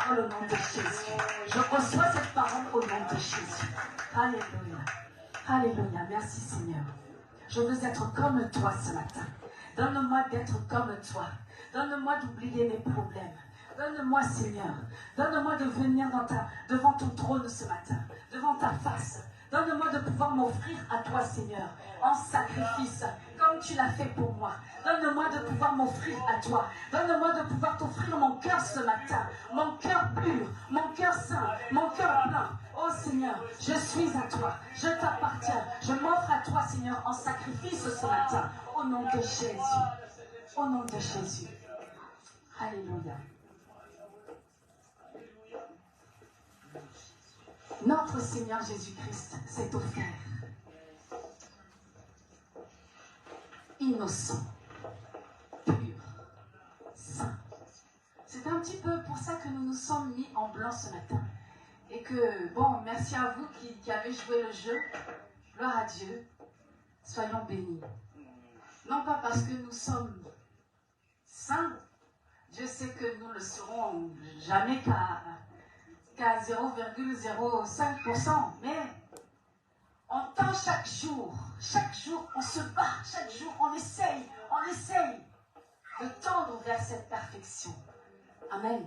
parole au nom de Jésus. Je reçois cette parole au nom de Jésus. Alléluia. Alléluia. Merci Seigneur. Je veux être comme toi ce matin. Donne-moi d'être comme toi. Donne-moi d'oublier mes problèmes. Donne-moi, Seigneur, donne-moi de venir devant ton trône ce matin, devant ta face. Donne-moi de pouvoir m'offrir à toi, Seigneur, en sacrifice, comme tu l'as fait pour moi. Donne-moi de pouvoir m'offrir à toi. Donne-moi de pouvoir t'offrir mon cœur ce matin, mon cœur pur, mon cœur saint, mon cœur plein. Oh Seigneur, je suis à toi, je t'appartiens. Je m'offre à toi, Seigneur, en sacrifice ce matin, au nom de Jésus. Au nom de Jésus. Alléluia. Notre Seigneur Jésus-Christ s'est offert innocent, pur, saint. C'est un petit peu pour ça que nous nous sommes mis en blanc ce matin. Et que, bon, merci à vous qui avez joué le jeu. Gloire à Dieu. Soyons bénis. Non pas parce que nous sommes saints. Dieu sait que nous ne le serons jamais qu'à 0,05%, mais on tend chaque jour on se bat, chaque jour on essaye de tendre vers cette perfection. Amen.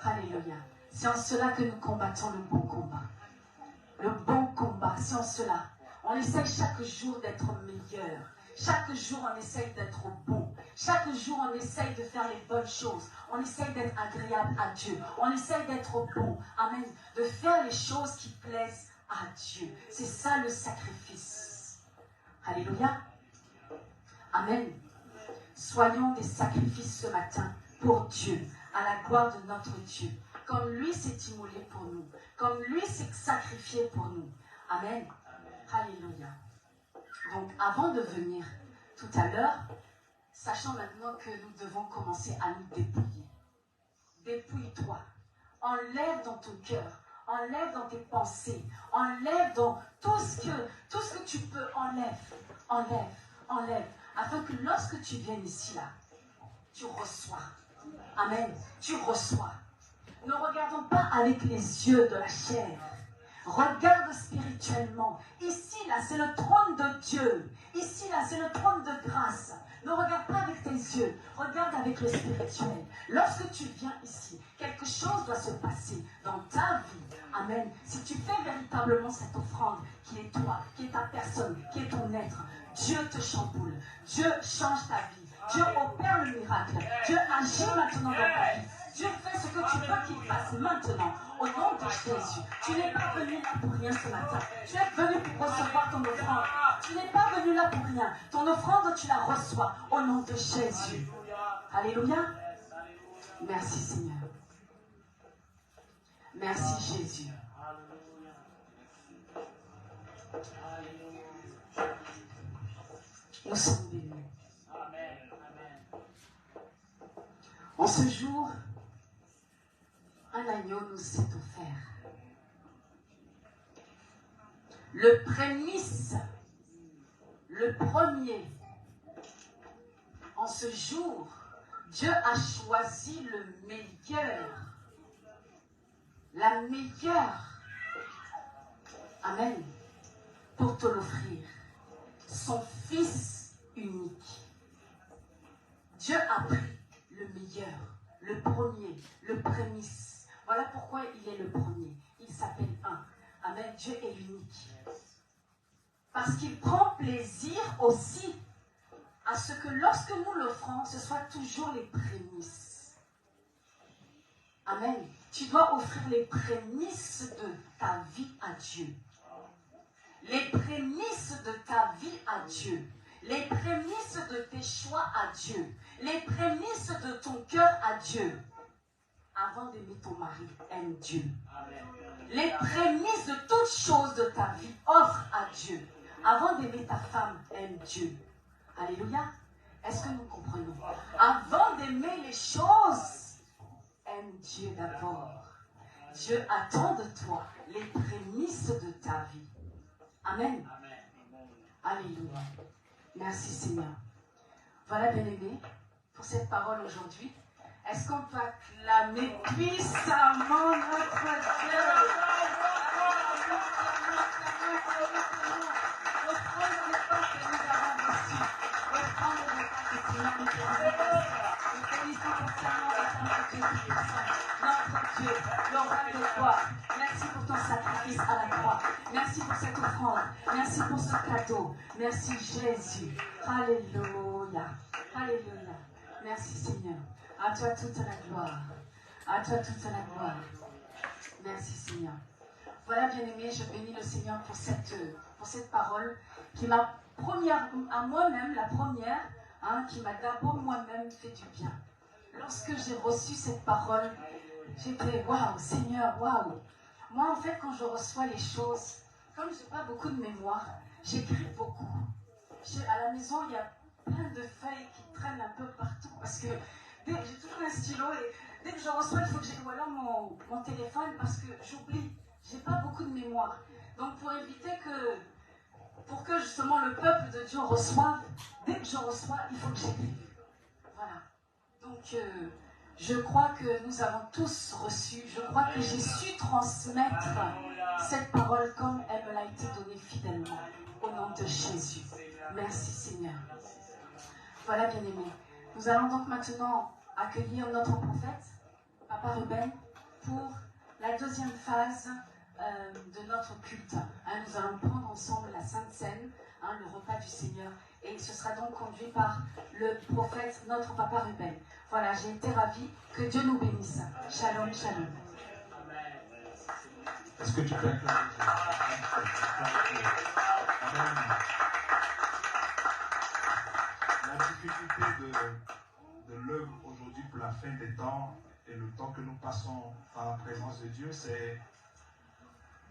Alléluia. C'est en cela que nous combattons le bon combat. Le bon combat, c'est en cela. On essaye chaque jour d'être meilleur. Chaque jour, on essaye d'être bon. Chaque jour, on essaye de faire les bonnes choses. On essaye d'être agréable à Dieu. On essaye d'être bon. Amen. De faire les choses qui plaisent à Dieu. C'est ça le sacrifice. Alléluia. Amen. Soyons des sacrifices ce matin pour Dieu, à la gloire de notre Dieu. Comme lui s'est immolé pour nous. Comme lui s'est sacrifié pour nous. Amen. Alléluia. Donc, avant de venir tout à l'heure, sachant maintenant que nous devons commencer à nous dépouiller. Dépouille-toi. Enlève dans ton cœur, enlève dans tes pensées, enlève dans tout ce que tu peux, enlève, afin que lorsque tu viennes ici, là, tu reçois. Amen. Tu reçois. Ne regardons pas avec les yeux de la chair. Regarde spirituellement. Ici, là, c'est le trône de Dieu. Ici, là, c'est le trône de grâce. Ne regarde pas avec tes yeux. Regarde avec le spirituel. Lorsque tu viens ici, quelque chose doit se passer dans ta vie. Amen. Si tu fais véritablement cette offrande, qui est toi, qui est ta personne, qui est ton être, Dieu te chamboule. Dieu change ta vie. Dieu opère le miracle. Dieu agit maintenant dans ta vie. Dieu fait ce que tu veux qu'il fasse maintenant. Au nom de Jésus. Tu n'es pas venu là pour rien ce matin. Tu es venu pour recevoir ton offrande. Tu n'es pas venu là pour rien. Ton offrande, tu la reçois au nom de Jésus. Alléluia. Merci Seigneur. Merci Jésus. Nous sommes bénis. En ce jour, un agneau nous s'est offert. Le prémisse, le premier. En ce jour, Dieu a choisi le meilleur. La meilleure. Amen. Pour te l'offrir. Son Fils unique. Dieu a pris le meilleur, le premier, le prémisse. Voilà pourquoi il est le premier. Il s'appelle un. Amen. Dieu est unique. Parce qu'il prend plaisir aussi à ce que lorsque nous l'offrons, ce soit toujours les prémices. Amen. Tu dois offrir les prémices de ta vie à Dieu. Les prémices de ta vie à Dieu. Les prémices de tes choix à Dieu. Les prémices de ton cœur à Dieu. Avant d'aimer ton mari, aime Dieu. Amen. Les prémices de toutes choses de ta vie, offre à Dieu. Avant d'aimer ta femme, aime Dieu. Alléluia. Est-ce que nous comprenons? Avant d'aimer les choses, aime Dieu d'abord. Dieu attend de toi les prémices de ta vie. Amen. Alléluia. Merci Seigneur. Voilà, bien-aimés, pour cette parole aujourd'hui. Est-ce qu'on peut acclamer puissamment notre Dieu? Offrande des temps que nous avons reçus. Offrande des temps que Seigneur nous permet. Nous bénissons constamment notre Dieu puissant, notre Dieu, le roi de gloire. Merci pour ton sacrifice à la croix. Merci pour cette offrande. Merci pour ce cadeau. Merci Jésus. Alléluia. Alléluia. Merci Seigneur. À toi toute la gloire. À toi toute la gloire. Merci Seigneur. Voilà, bien-aimés, je bénis le Seigneur pour cette parole qui m'a à moi-même, la première, qui m'a d'abord moi-même fait du bien. Lorsque j'ai reçu cette parole, j'étais waouh, Seigneur, waouh. Moi, en fait, quand je reçois les choses, comme je n'ai pas beaucoup de mémoire, j'écris beaucoup. À la maison, il y a plein de feuilles qui traînent un peu partout parce que j'ai toujours un stylo et dès que je reçois, il faut que j'ai mon téléphone parce que j'oublie. Je n'ai pas beaucoup de mémoire. Donc, pour éviter pour que justement le peuple de Dieu reçoive, dès que je reçois, il faut que j'écrive. Voilà. Donc, je crois que nous avons tous reçu, je crois que j'ai su transmettre cette parole comme elle me l'a été donnée fidèlement, au nom de Jésus. Merci Seigneur. Voilà, bien-aimés. Nous allons donc maintenant accueillir notre prophète, Papa Ruben, pour la deuxième phase de notre culte. Nous allons prendre ensemble la Sainte Seine, le repas du Seigneur, et ce sera donc conduit par le prophète, notre Papa Ruben. Voilà, j'ai été ravie. Que Dieu nous bénisse. Shalom, shalom. Est-ce que tu peux acclamer Amen. La difficulté de l'œuvre aujourd'hui pour la fin des temps et le temps que nous passons dans la présence de Dieu, c'est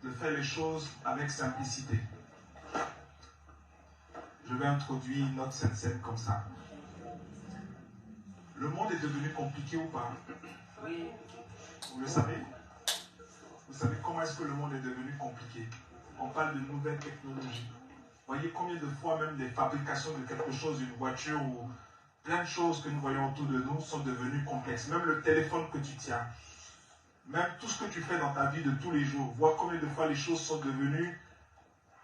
de faire les choses avec simplicité. Je vais introduire notre Sainte Seine comme ça. Le monde est devenu compliqué ou pas? Oui. Vous le savez? Vous savez comment est-ce que le monde est devenu compliqué? On parle de nouvelles technologies. Voyez combien de fois même des fabrications de quelque chose, une voiture ou plein de choses que nous voyons autour de nous sont devenues complexes. Même le téléphone que tu tiens, même tout ce que tu fais dans ta vie de tous les jours, vois combien de fois les choses sont devenues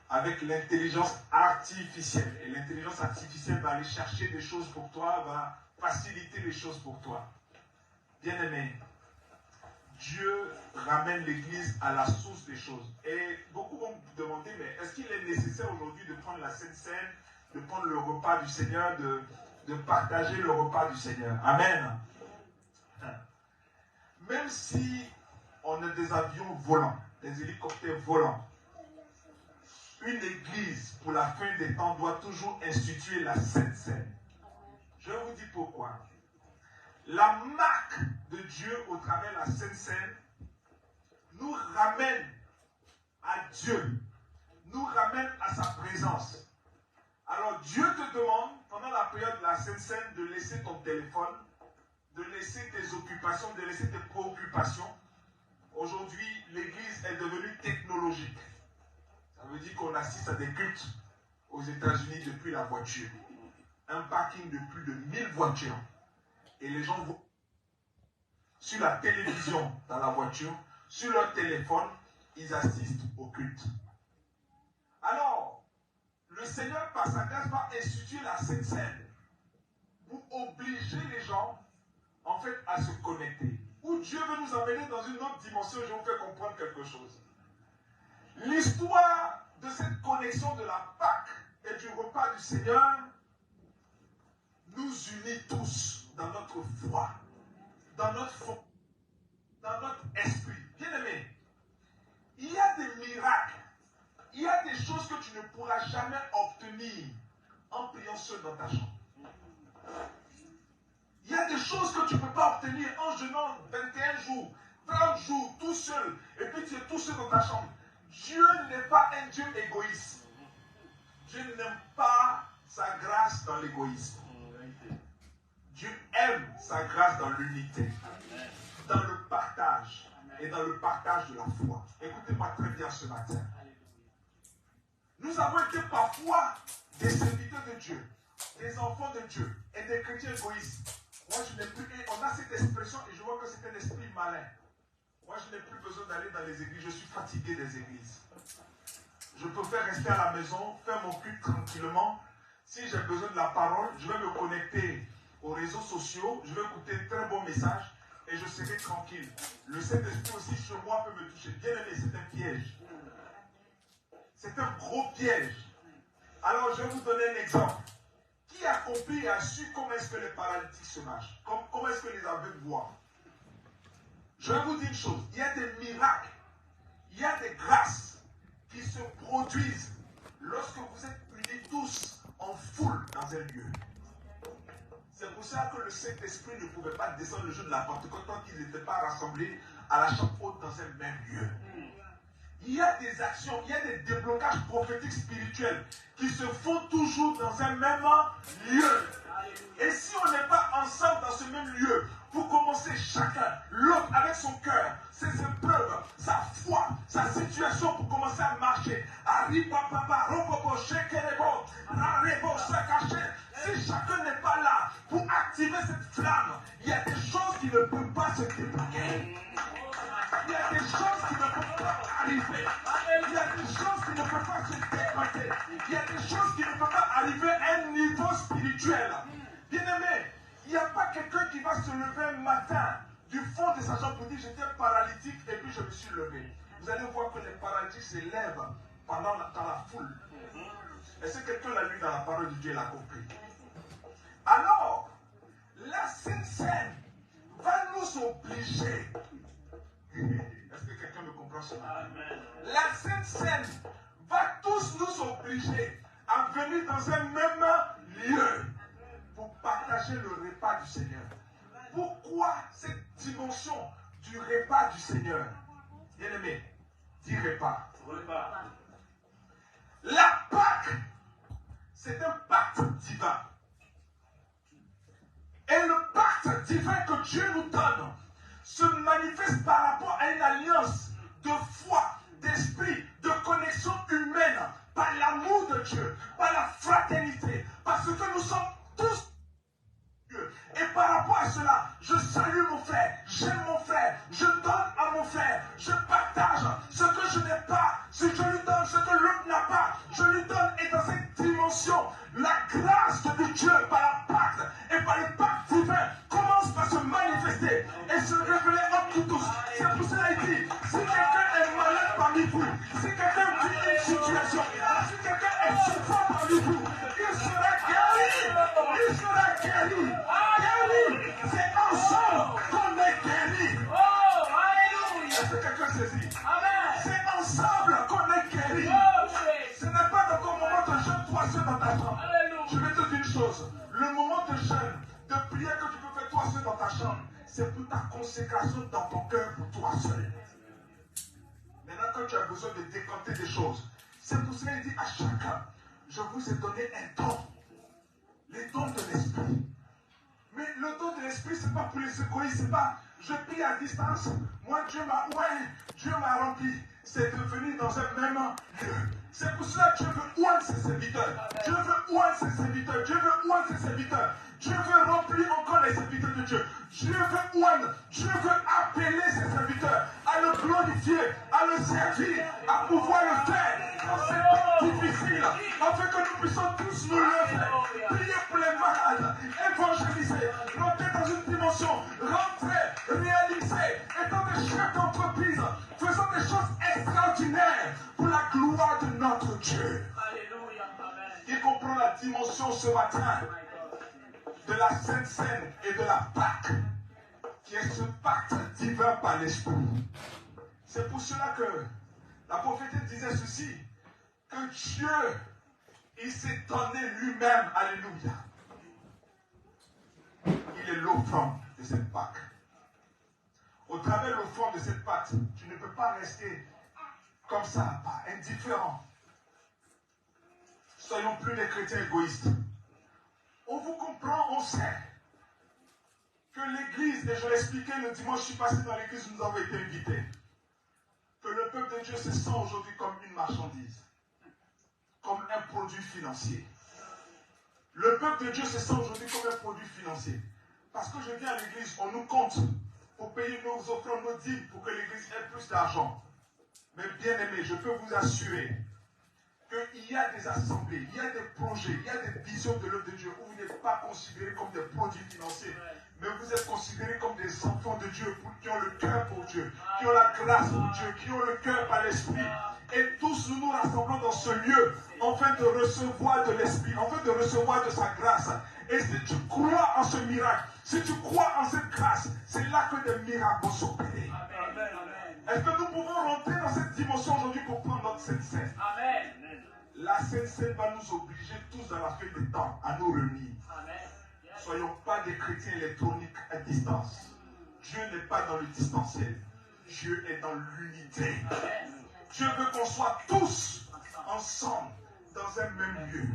avec l'intelligence artificielle. Et l'intelligence artificielle va aller chercher des choses pour toi, va faciliter les choses pour toi. Bien-aimé, Dieu ramène l'Église à la source des choses. Et beaucoup vont me demander, mais est-ce qu'il est nécessaire aujourd'hui de prendre la Sainte Seine, de prendre le repas du Seigneur, de partager le repas du Seigneur? Amen. Même si on a des avions volants, des hélicoptères volants, une église pour la fin des temps doit toujours instituer la Sainte Seine. Je vous dis pourquoi. La marque de Dieu au travers de la Sainte Seine nous ramène à Dieu, nous ramène à sa présence. Alors Dieu te demande, pendant la période de la Sainte Seine, de laisser ton téléphone, de laisser tes occupations, de laisser tes préoccupations. Aujourd'hui, l'église est devenue technologique. Ça veut dire qu'on assiste à des cultes aux États-Unis depuis la voiture. Un parking de plus de 1000 voitures. Et les gens vont sur la télévision dans la voiture, sur leur téléphone, ils assistent au culte. Alors, le Seigneur, par sa grâce, va instituer la Sainte Seine pour obliger les gens, en fait, à se connecter. Où Dieu veut nous amener dans une autre dimension, je vous fais comprendre quelque chose. L'histoire de cette connexion de la Pâque et du repas du Seigneur nous unit tous dans notre foi, dans notre esprit. Bien-aimé, il y a des miracles, il y a des choses que tu ne pourras jamais obtenir en priant seul dans ta chambre. Il y a des choses que tu ne peux pas obtenir en jeûnant 21 jours, 30 jours, tout seul, et puis tu es tout seul dans ta chambre. Dieu n'est pas un Dieu égoïste. Dieu n'aime pas sa grâce dans l'égoïsme. Dieu aime sa grâce dans l'unité, dans le partage et dans le partage de la foi. Écoutez-moi très bien ce matin. Nous avons été parfois des serviteurs de Dieu, des enfants de Dieu et des chrétiens égoïstes. Moi, je n'ai plus on a cette expression et je vois que c'est un esprit malin. Moi, je n'ai plus besoin d'aller dans les églises. Je suis fatigué des églises. Je préfère rester à la maison, faire mon culte tranquillement. Si j'ai besoin de la parole, je vais me connecter aux réseaux sociaux. Je vais écouter de très bons messages et je serai tranquille. Le Saint-Esprit aussi sur moi peut me toucher. Bien aimé, c'est un piège. C'est un gros piège. Alors, je vais vous donner un exemple. Qui a compris et a su comment est-ce que les paralytiques se marchent? Comment est-ce que les aveugles voient? Je vais vous dire une chose. Il y a des miracles, il y a des grâces qui se produisent lorsque vous êtes unis tous en foule dans un lieu. C'est pour ça que le Saint-Esprit ne pouvait pas descendre le jour de la Pentecôte tant qu'ils n'étaient pas rassemblés à la chambre haute dans un même lieu. Il y a des actions, il y a des déblocages prophétiques spirituels qui se font toujours dans un même lieu. Et si on n'est pas ensemble dans ce même lieu, vous commencez chacun, l'autre avec son cœur, ses épreuves, sa foi, sa situation pour commencer à marcher. Si chacun n'est pas là pour activer cette flamme, il y a des choses qui ne peuvent pas se débloquer. Il y a des choses qui ne peuvent pas arriver. Il y a des choses qui ne peuvent pas se décoter. Il y a des choses qui ne peuvent pas arriver à un niveau spirituel. Bien-aimé, il n'y a pas quelqu'un qui va se lever un matin du fond de sa chambre pour dire j'étais paralytique et puis je me suis levé. Vous allez voir que les paralytiques se lèvent dans la foule. Est-ce que quelqu'un l'a lu dans la parole de Dieu et l'a compris? Alors, la Sainte Seine va nous obliger. Est-ce que quelqu'un me comprend ce matin? La Sainte Seine va tous nous obliger à venir dans un même lieu pour partager le repas du Seigneur. Pourquoi cette dimension du repas du Seigneur? Bien-aimé, dis repas. La Pâque, c'est un pacte divin. Et le pacte divin que Dieu nous donne se manifeste par rapport à une alliance de foi, d'esprit, de connexion humaine, par l'amour de Dieu, par la fraternité, parce que nous sommes tous Dieu. Et par rapport à cela, je salue mon frère, j'aime mon frère, je donne à mon frère, je partage ce que je n'ai pas, si je lui donne ce que l'autre n'a pas, je lui donne. Et dans cette dimension, la grâce de Dieu par la pacte et par le pacte divin commence par se manifester et se révéler entre tous. C'est pour cela qu'il dit, si quelqu'un est malade parmi vous, si quelqu'un vit une situation, si quelqu'un est souffrant parmi vous, il sera guéri, il sera guéri. C'est ensemble qu'on est guéri. Oh, alléluia. Est-ce que quelqu'un saisit? C'est ensemble qu'on est guéri. Ce n'est pas dans ton moment de jeûne, toi seul dans ta chambre. Je vais te dire une chose. Le moment de jeûne, de prière que tu peux faire toi seul dans ta chambre, c'est pour ta consécration dans ton cœur pour toi seul. Maintenant, quand tu as besoin de décanter des choses, c'est pour cela qu'il dit à chacun, je vous ai donné un don. Les dons de l'esprit. Mais le don de l'esprit, ce n'est pas pour les égoïstes, c'est pas je prie à distance, moi Dieu m'a rempli. C'est de venir dans un même lieu. C'est pour cela que Dieu veut oindre ses serviteurs. Dieu veut oindre ses serviteurs. Dieu veut oindre ses serviteurs. Dieu veut remplir encore les serviteurs de Dieu. Dieu veut oindre. Dieu veut appeler ses serviteurs à le glorifier, à le servir, à pouvoir le faire dans ces temps difficiles, afin que nous puissions tous nous lever, prier pour les malades, évangéliser, rentrer dans une dimension, rentrer, réaliser, étant des chefs d'entreprise, faisant des choses extraordinaires pour la gloire de notre Dieu. Il comprend la dimension ce matin de la Sainte Seine et de la Pâque, qui est ce pacte divin par l'Esprit. C'est pour cela que la prophétesse disait ceci, que Dieu, il s'est donné lui-même, alléluia. Il est l'offrande de cette Pâque. Au travers de l'offrande de cette Pâque, tu ne peux pas rester comme ça, indifférent. Soyons plus des chrétiens égoïstes. On vous comprend, on sait que l'église, et je l'expliquais le dimanche, je suis passé dans l'église où nous avons été invités, que le peuple de Dieu se sent aujourd'hui comme une marchandise, comme un produit financier. Le peuple de Dieu se sent aujourd'hui comme un produit financier. Parce que je viens à l'église, on nous compte pour payer nos offrandes, nos dîmes, pour que l'église ait plus d'argent. Mais bien aimé, je peux vous assurer qu'il y a des assemblées, il y a des projets, il y a des visions de l'œuvre de Dieu où vous n'êtes pas considérés comme des produits financiers, mais vous êtes considérés comme des enfants de Dieu qui ont le cœur pour Dieu, qui ont la grâce pour Dieu, qui ont le cœur par l'esprit. Et tous nous nous rassemblons dans ce lieu afin de recevoir de l'esprit, afin de recevoir de sa grâce. Et si tu crois en ce miracle, si tu crois en cette grâce, c'est là que des miracles vont s'opérer. Est-ce que nous pouvons rentrer dans cette dimension aujourd'hui pour prendre notre Sainte Seine? Amen. La Sainte Seine va nous obliger tous dans la fin des temps à nous réunir. Ne soyons pas des chrétiens électroniques à distance. Dieu n'est pas dans le distanciel. Dieu est dans l'unité. Dieu veut qu'on soit tous ensemble dans un même lieu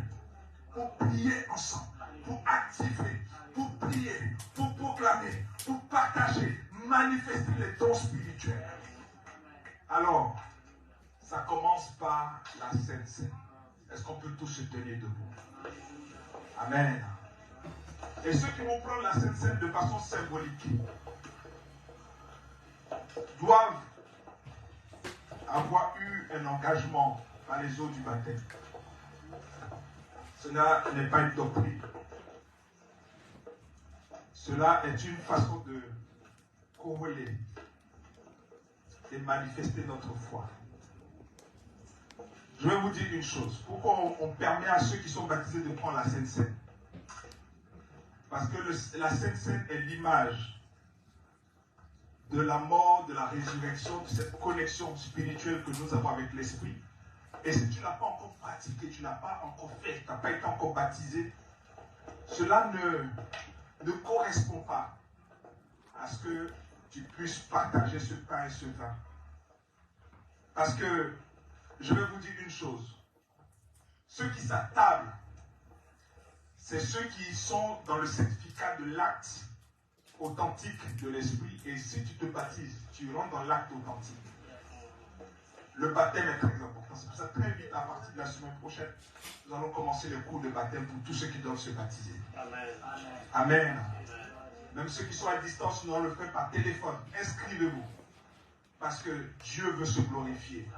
pour prier ensemble, pour activer, pour prier, pour proclamer, pour partager, manifester les dons spirituels. Alors, ça commence par la Sainte Seine. Est-ce qu'on peut tous se tenir debout? Amen. Et ceux qui vont prendre la Sainte Seine de façon symbolique doivent avoir eu un engagement par les eaux du baptême. Cela n'est pas une doctrine. Cela est une façon de corréler et manifester notre foi. Je vais vous dire une chose. Pourquoi on permet à ceux qui sont baptisés de prendre la Sainte Seine? Parce que la Sainte Seine est l'image de la mort, de la résurrection, de cette connexion spirituelle que nous avons avec l'Esprit. Et si tu n'as pas encore pratiqué, tu n'as pas encore fait, tu n'as pas été encore baptisé, cela ne correspond pas à ce que tu puisses partager ce pain et ce vin. Parce que, je vais vous dire une chose, ceux qui s'attablent, c'est ceux qui sont dans le certificat de l'acte authentique de l'esprit. Et si tu te baptises, tu rentres dans l'acte authentique. Le baptême est très important. C'est pour ça très vite, à partir de la semaine prochaine, nous allons commencer le cours de baptême pour tous ceux qui doivent se baptiser. Amen. Amen. Même ceux qui sont à distance, nous allons le faire par téléphone. Inscrivez-vous. Parce que Dieu veut se glorifier.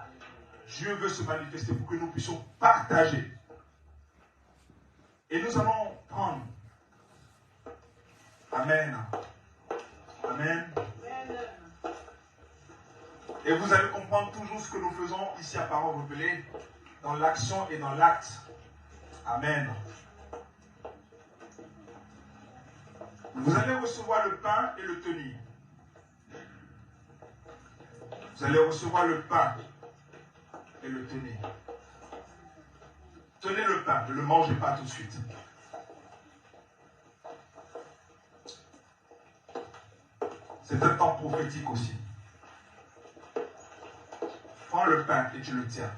Dieu veut se manifester pour que nous puissions partager. Et nous allons prendre. Amen. Amen. Et vous allez comprendre toujours ce que nous faisons ici à Parole Révélée, dans l'action et dans l'acte. Amen. Vous allez recevoir le pain et le tenir. Vous allez recevoir le pain et le tenir. Tenez le pain, ne le mangez pas tout de suite. C'est un temps prophétique aussi. Prends le pain et tu le tiens.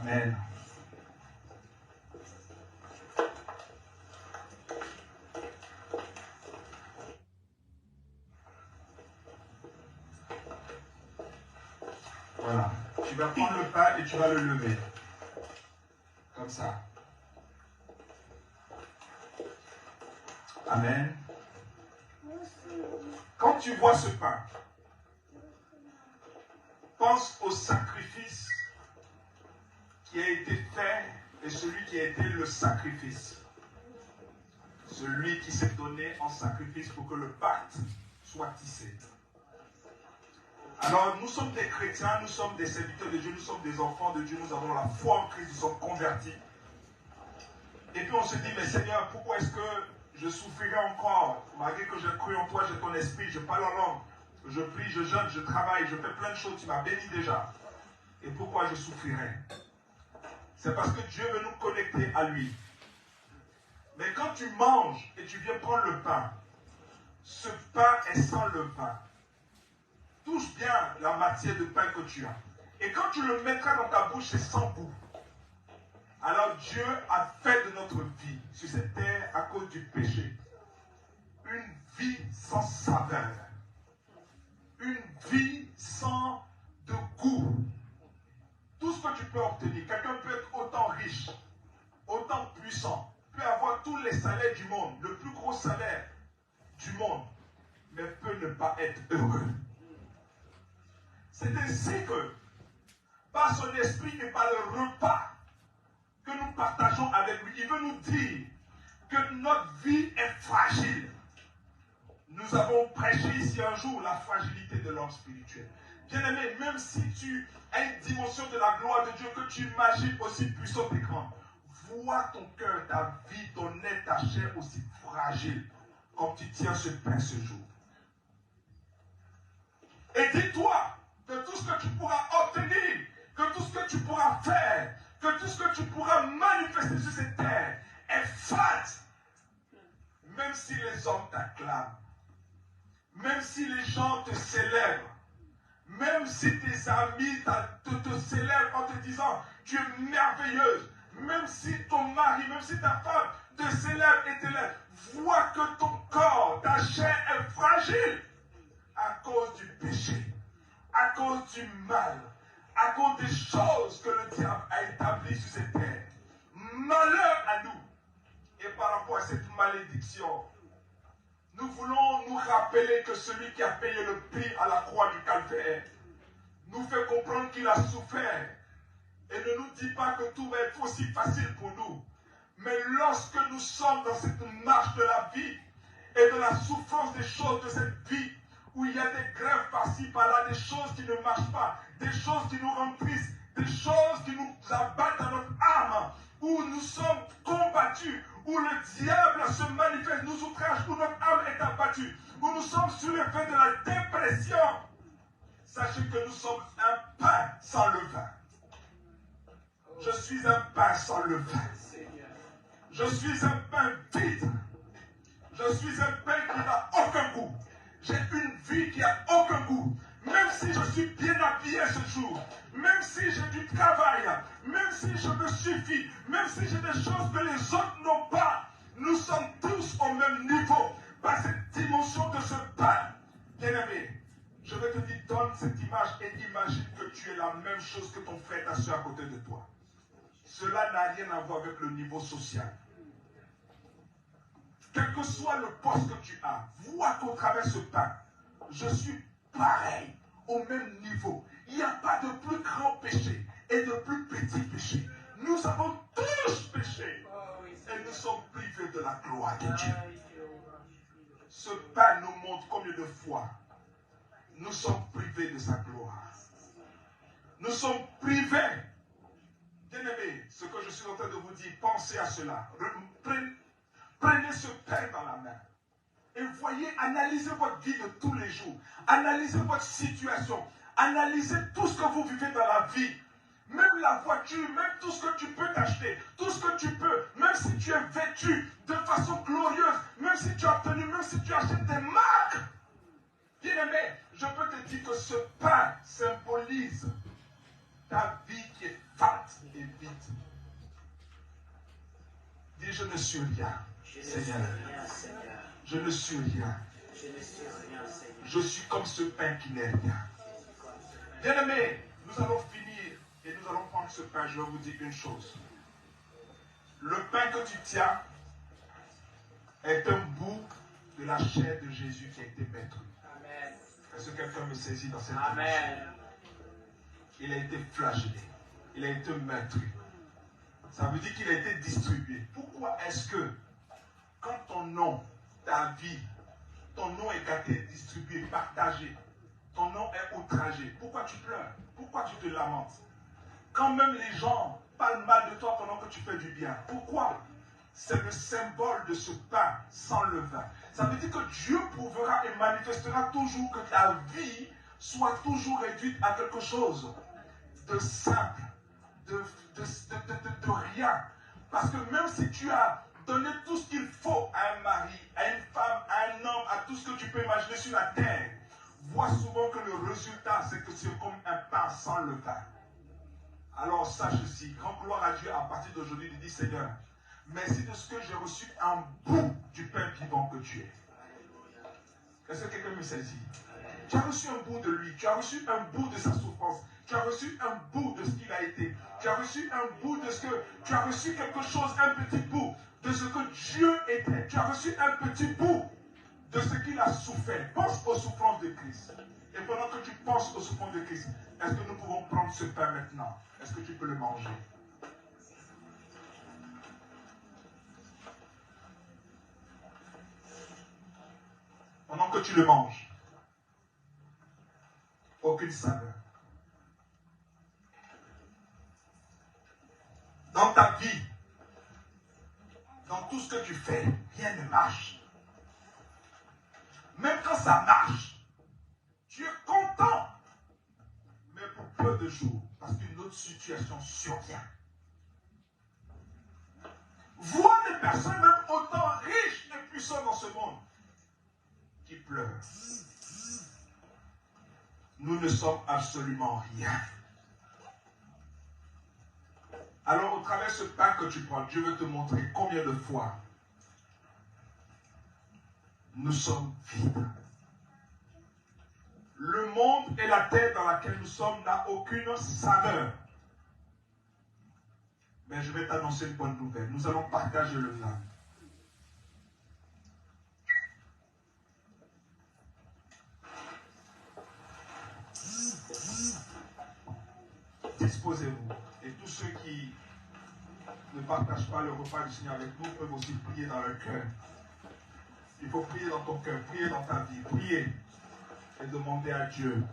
Amen. Voilà. Tu vas prendre le pain et tu vas le lever. Comme ça. Amen. Quand tu vois ce pain, pense au sacrifice qui a été fait et celui qui a été le sacrifice. Celui qui s'est donné en sacrifice pour que le pacte soit tissé. Alors nous sommes des chrétiens, nous sommes des serviteurs de Dieu, nous sommes des enfants de Dieu, nous avons la foi en Christ, nous sommes convertis. Et puis on se dit, mais Seigneur, pourquoi est-ce que je souffrirai encore? Malgré que j'ai cru en toi, j'ai ton esprit, je parle en langue, je prie, je jeûne, je travaille, je fais plein de choses, tu m'as béni déjà. Et pourquoi je souffrirai? C'est parce que Dieu veut nous connecter à lui. Mais quand tu manges et tu viens prendre le pain, ce pain est sans levain. Touche bien la matière de pain que tu as. Et quand tu le mettras dans ta bouche, c'est sans goût. Alors Dieu a fait de notre vie sur cette terre à cause du péché une vie sans saveur. Une vie sans de goût. Tout ce que tu peux obtenir, quelqu'un peut être autant riche, autant puissant, peut avoir tous les salaires du monde, le plus gros salaire du monde, mais peut ne pas être heureux. C'est ainsi que, par son esprit et par le repas que nous partageons avec lui, il veut nous dire que notre vie est fragile. Nous avons prêché ici un jour la fragilité de l'homme spirituel. Bien-aimé, même si tu as une dimension de la gloire de Dieu que tu imagines aussi puissante et grande, vois ton cœur, ta vie, ton être, ta chair aussi fragile comme tu tiens ce pain ce jour. Et dis-toi que tout ce que tu pourras obtenir, que tout ce que tu pourras faire, que tout ce que tu pourras manifester sur cette terre est fat. Même si les hommes t'acclament, même si les gens te célèbrent, même si tes amis te célèbrent en te disant tu es merveilleuse, même si ton mari, même si ta femme te célèbre et t'élève, vois que ton corps, ta chair est fragile à cause du péché, à cause du mal, à cause des choses que le diable a établies sur cette terre. Malheur à nous. Et par rapport à cette malédiction, nous voulons nous rappeler que celui qui a payé le prix à la croix du calvaire nous fait comprendre qu'il a souffert et ne nous dit pas que tout va être aussi facile pour nous. Mais lorsque nous sommes dans cette marche de la vie et de la souffrance des choses de cette vie, où il y a des grèves par-ci, par-là, des choses qui ne marchent pas, des choses qui nous rendent tristes, des choses qui nous abattent dans notre âme, où nous sommes combattus, où le diable se manifeste, nous outrage, où notre âme est abattue, où nous sommes sur l'effet de la dépression. Sachez que nous sommes un pain sans levain. Je suis un pain sans levain. Je suis un pain vide. Je suis un pain qui n'a aucun goût. J'ai une vie qui n'a aucun goût. Même si je suis bien habillé ce jour, même si j'ai du travail, même si je me suffis, même si j'ai des choses que les autres n'ont pas, nous sommes tous au même niveau par cette dimension de ce pain. Bien-aimé, je vais te dire, donne cette image et imagine que tu es la même chose que ton frère, ta soeur à côté de toi. Cela n'a rien à voir avec le niveau social. Quel que soit le poste que tu as, vois qu'au travers de ce pain, je suis pareil, au même niveau. Il n'y a pas de plus grand péché et de plus petit péché. Nous avons tous péché et nous sommes privés de la gloire de Dieu. Ce pain nous montre combien de fois nous sommes privés de sa gloire. Nous sommes privés. Bien-aimés, ce que je suis en train de vous dire, pensez à cela. Prenez ce pain dans la main. Et voyez, analysez votre vie de tous les jours. Analysez votre situation. Analysez tout ce que vous vivez dans la vie. Même la voiture, même tout ce que tu peux t'acheter, tout ce que tu peux, même si tu es vêtu de façon glorieuse, même si tu as obtenu, même si tu achètes des marques. Bien-aimé, je peux te dire que ce pain symbolise ta vie qui est fat et vide. Dis, je ne suis rien, Seigneur. Je ne suis rien. Je suis comme ce pain qui n'est rien. Bien-aimé, nous allons finir et nous allons prendre ce pain. Je vais vous dire une chose. Le pain que tu tiens est un bout de la chair de Jésus qui a été détruite. Est-ce que quelqu'un me saisit dans cette dimension? Il a été flagellé. Il a été meurtri. Ça veut dire qu'il a été distribué. Pourquoi est-ce que quand ton nom, ta vie, ton nom est gâté, distribué, partagé, ton nom est outragé, pourquoi tu pleures? Pourquoi tu te lamentes? Quand même les gens parlent mal de toi pendant que tu fais du bien. Pourquoi? C'est le symbole de ce pain sans levain. Ça veut dire que Dieu prouvera et manifestera toujours que ta vie soit toujours réduite à quelque chose de simple, de rien. Parce que même si tu as donner tout ce qu'il faut à un mari, à une femme, à un homme, à tout ce que tu peux imaginer sur la terre, vois souvent que le résultat, c'est que c'est comme un pain sans levain. Alors sache ceci, grand gloire à Dieu à partir d'aujourd'hui, il dit Seigneur, merci de ce que j'ai reçu un bout du pain vivant que tu es. Est-ce que quelqu'un me saisit? Tu as reçu un bout de lui, tu as reçu un bout de sa souffrance, tu as reçu un bout de ce qu'il a été, tu as reçu un bout de ce que, tu as reçu quelque chose, un petit bout de ce que Dieu était, tu as reçu un petit bout de ce qu'il a souffert. Pense aux souffrances de Christ. Et pendant que tu penses aux souffrances de Christ, est-ce que nous pouvons prendre ce pain maintenant? Est-ce que tu peux le manger? Pendant que tu le manges, aucune saveur. Dans ta vie, dans tout ce que tu fais, rien ne marche. Même quand ça marche, tu es content. Mais pour peu de jours, parce qu'une autre situation survient. Vois des personnes même autant riches et puissantes dans ce monde qui pleurent. Nous ne sommes absolument rien. Alors, au travers de ce pain que tu prends, Dieu veut te montrer combien de fois nous sommes vides. Le monde et la terre dans laquelle nous sommes n'a aucune saveur. Mais je vais t'annoncer une bonne nouvelle. Nous allons partager le vin. Disposez-vous. Et tous ceux qui ne partagent pas le repas du Seigneur avec nous peuvent aussi prier dans leur cœur. Il faut prier dans ton cœur, prier dans ta vie, prier et demander à Dieu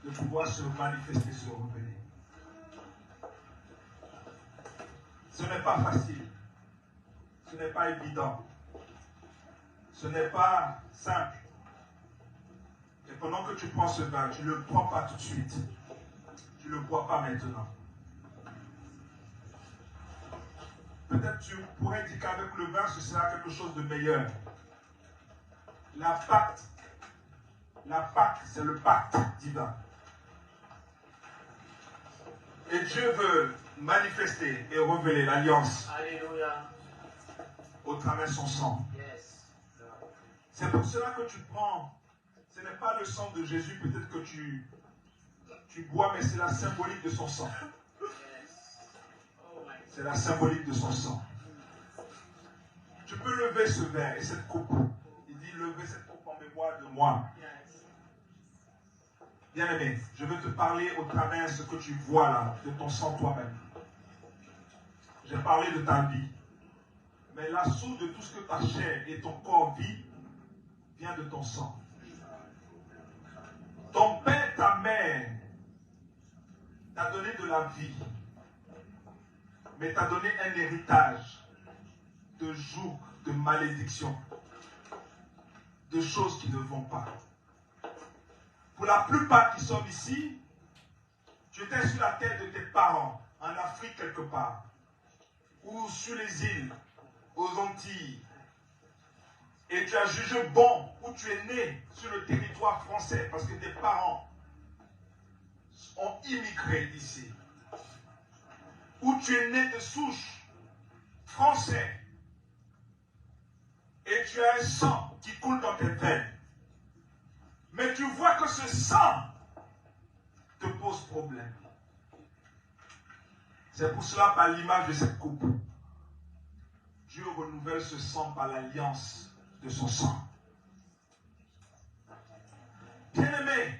de pouvoir se manifester, se révéler. Ce n'est pas facile, ce n'est pas évident, ce n'est pas simple. Et pendant que tu prends ce vin, tu ne le prends pas tout de suite, tu ne le bois pas maintenant. Peut-être tu pourrais dire qu'avec le vin, ce sera quelque chose de meilleur. La Pâque, c'est le pacte divin. Et Dieu veut manifester et révéler l'alliance au travers de son sang. C'est pour cela que tu prends, ce n'est pas le sang de Jésus peut-être que tu bois, mais c'est la symbolique de son sang. C'est la symbolique de son sang. Tu peux lever ce verre et cette coupe. Il dit, levez cette coupe en mémoire de moi. Bien-aimé, je veux te parler au travers de ce que tu vois là, de ton sang toi-même. J'ai parlé de ta vie. Mais la source de tout ce que ta chair et ton corps vit vient de ton sang. Ton père, ta mère t'a donné de la vie. Mais t'a donné un héritage de joug, de malédiction, de choses qui ne vont pas. Pour la plupart qui sont ici, tu étais sur la terre de tes parents, en Afrique quelque part, ou sur les îles, aux Antilles, et tu as jugé bon, ou tu es né sur le territoire français, parce que tes parents ont immigré ici, ou tu es né de souche français, et tu as un sang qui coule dans tes veines. Mais tu vois que ce sang te pose problème. C'est pour cela, par l'image de cette coupe, Dieu renouvelle ce sang par l'alliance de son sang. Bien-aimé,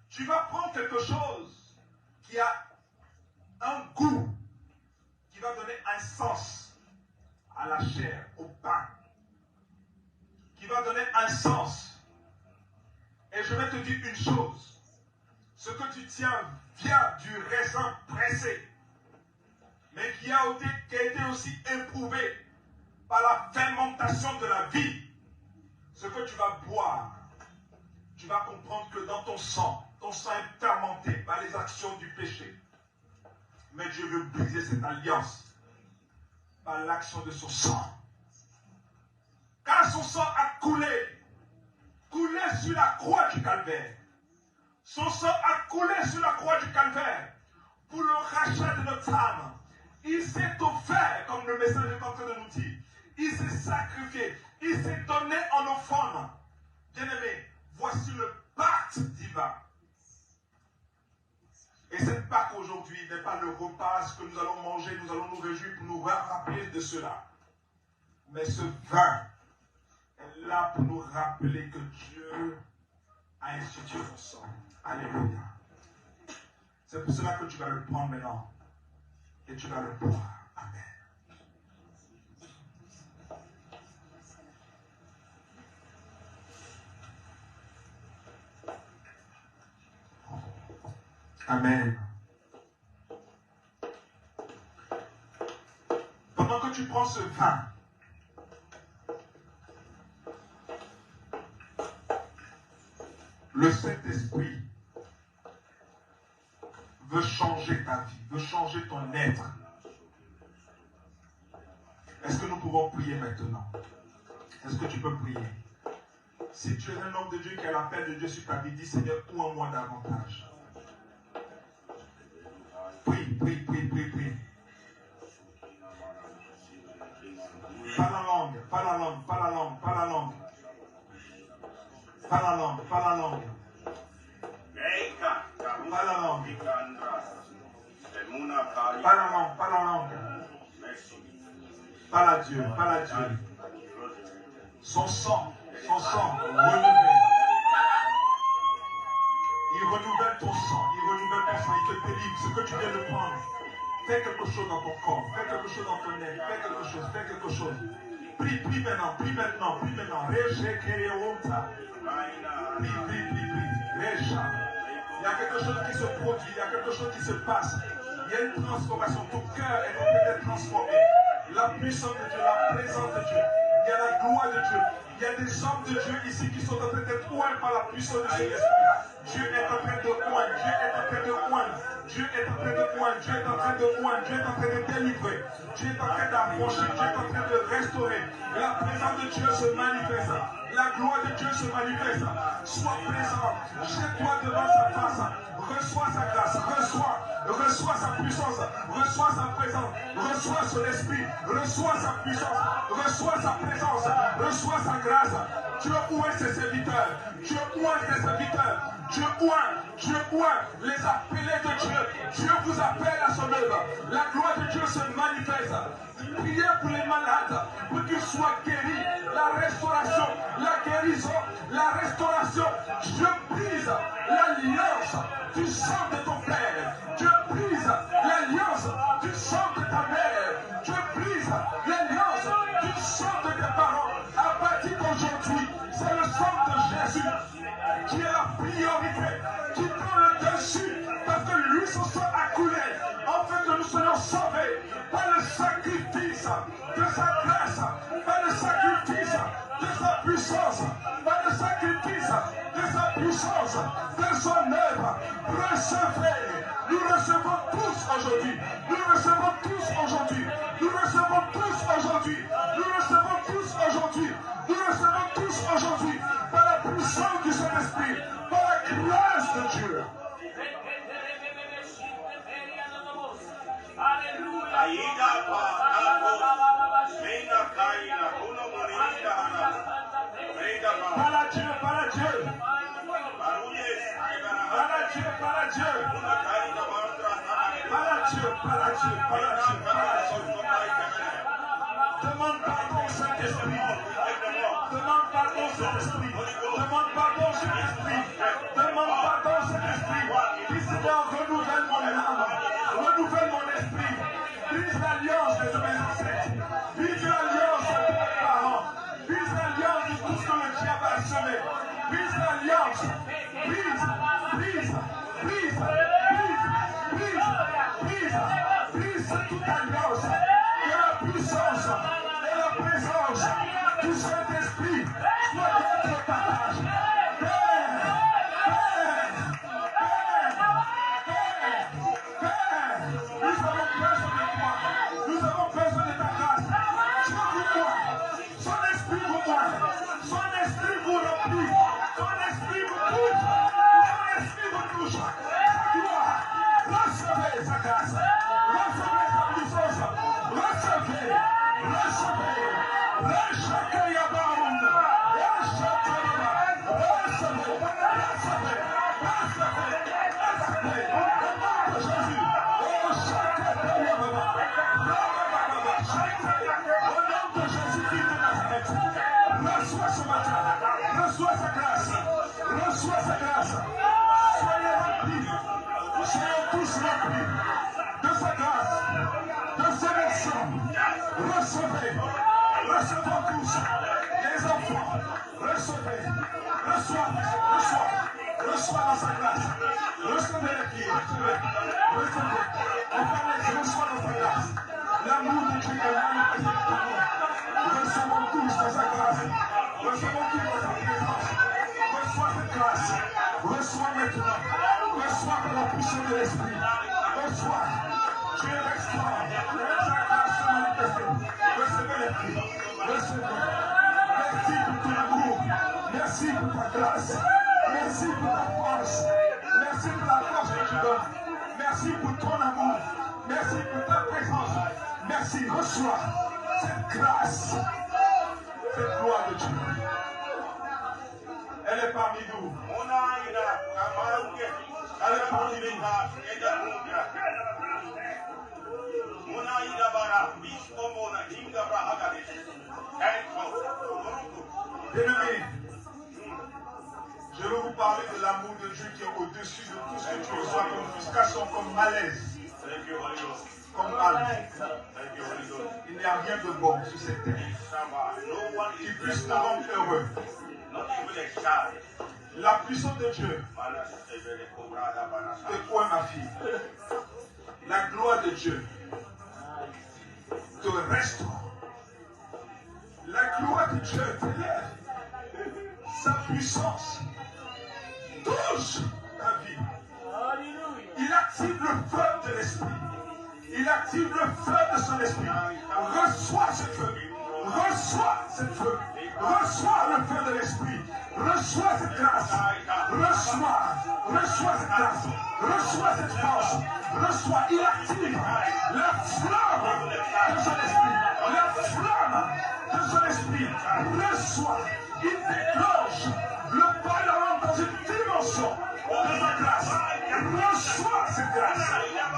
tu vas prendre quelque chose qui a un goût, qui va donner un sens à la chair, au pain, qui va donner un sens. Et je vais te dire une chose, ce que tu tiens vient du raisin pressé, mais qui a été aussi éprouvé par la fermentation de la vie. Ce que tu vas boire, tu vas comprendre que dans ton sang est fermenté par les actions du péché. Mais Dieu veut briser cette alliance. par l'action de son sang. Car son sang a coulé sur la croix du calvaire. Son sang a coulé sur la croix du calvaire pour le rachat de notre âme. Il s'est offert, comme le message est en train de nous dire. Il s'est sacrifié. Il s'est donné en offrande. Bien-aimé, voici le pacte divin. Et cette Pâque aujourd'hui n'est pas le repas que nous allons manger, nous allons nous réjouir pour nous rappeler de cela. Mais ce vin est là pour nous rappeler que Dieu a institué son sang. Alléluia. C'est pour cela que tu vas le prendre maintenant et tu vas le boire. Amen. Amen. Pendant que tu prends ce vin, le Saint-Esprit veut changer ta vie, veut changer ton être. Est-ce que nous pouvons prier maintenant? Est-ce que tu peux prier? Si tu es un homme de Dieu qui a l'appel de Dieu sur ta vie, dis Seigneur, ou en moi davantage. Prie, prie, prie, prie, prie. Pas la langue, pas la langue, pas la langue, pas la langue. Pas la langue, pas la langue. Pas la langue. Pas la langue, pas la langue. Pas la Dieu, pas la Dieu. Son sang renouvelle. Il renouvelle ton sang, il te délivre. Ce que tu viens de prendre, fais quelque chose dans ton corps, fais quelque chose dans ton être, fais quelque chose. Prie maintenant. Prie. Prie. Il y a quelque chose qui se produit, il y a quelque chose qui se passe. Il y a une transformation. Ton cœur est en train d'être transformé. La puissance de Dieu, la présence de Dieu. Il y a la gloire de Dieu. Il y a des hommes de Dieu ici qui sont en train d'être oints par la puissance de Dieu. Dieu est en train de oindre. Dieu est en train de oindre. Dieu est en train de oindre. Dieu est en train de oindre. Dieu est en train de délivrer. Dieu est en train d'approcher. Dieu est en train de restaurer. La présence de Dieu se manifeste. La gloire de Dieu se manifeste. Sois présent. Jette-toi devant sa face. Reçois sa grâce. Reçois sa puissance. Reçois sa présence. Reçois son esprit. Reçois sa puissance. Reçois sa présence. Reçois sa grâce. Dieu oint ses serviteurs. Dieu oint ses serviteurs. Dieu oint les appelés de Dieu. Dieu vous appelle à son œuvre. La gloire de Dieu se manifeste. Priez pour les malades, pour qu'ils soient guéris. La restauration, la guérison, la restauration. Dieu brise l'alliance du sang de ton père. Dieu brise l'alliance du sang de ta mère. Dieu brise l'alliance du sang de tes parents. À partir d'aujourd'hui, c'est le sang de Jésus qui est la priorité, qui prend le dessus, parce que lui, son sang a coulé, afin que nous soyons sauvés par le sacrifice de sa grâce, par le sacrifice de sa puissance, par le sacrifice de sa puissance, de son œuvre. Recevez, nous recevons tous aujourd'hui, nous recevons tous aujourd'hui, nous recevons tous aujourd'hui, nous recevons tous aujourd'hui, nous recevons tous aujourd'hui, par la puissance du Saint-Esprit, par la grâce de Dieu. Par la Dieu, par la Dieu. Par la Dieu, par la Dieu. Par la Dieu, par la Dieu, par la Dieu, par la Dieu. Demande pardon au Saint-Esprit. Demande pardon au Saint-Esprit. Demande pardon au Saint-Esprit. Demande pardon au Saint-Esprit. Dis Seigneur, renouvelle mon âme. Renouvelle mon esprit. Brise l'alliance de mes ancêtres. Brise l'alliance de mes parents. Brise l'alliance de tout ce que le diable a semé. Brise l'alliance. Brise, brise, brise, brise, brise, brise, brise toute alliance. Que la puissance et la présence du Saint-Esprit soient notre partage. Nous avons besoin de toi. Nous avons besoin de ta grâce. Reçois dans sa grâce. Recevez-le qui. Recevez. Enfin, reçois dans sa grâce. L'amour de Dieu est manifesté pour nous. Recevons tous dans sa grâce. Recevons tous dans sa présence. Reçois cette grâce. Reçois maintenant. Reçois par la puissance de l'Esprit. Reçois. Dieu restaure. Sa grâce se manifeste. Recevez les prix. Recevez. Merci pour ton amour. Merci pour ta grâce. Merci pour ta force. Merci pour la force que tu donnes. Merci pour ton amour. Merci pour ta présence. Merci. Reçois cette grâce. Cette gloire de Dieu. Elle est parmi nous. Elle est parmi nous. Bien-aimés, je veux vous parler de l'amour de Dieu qui est au-dessus de tout ce que tu reçois comme frustration, comme malaise, comme mal. Il n'y a rien de bon sur cette terre qui puisse nous rendre heureux. La puissance de Dieu te quoi, ma fille? La gloire de Dieu te restaure. La gloire de Dieu t'élève. Sa puissance touche ta vie. Il active le feu de l'esprit. Il active le feu de son esprit. Reçois ce feu. Reçois ce feu. Reçois le feu de l'esprit. Reçois cette grâce. Reçois cette grâce. Reçois cette force. Reçois. Il active la flamme de son esprit. La flamme de son esprit. Reçois. Il déclenche le parlement dans une dimension de sa grâce. Reçois cette grâce.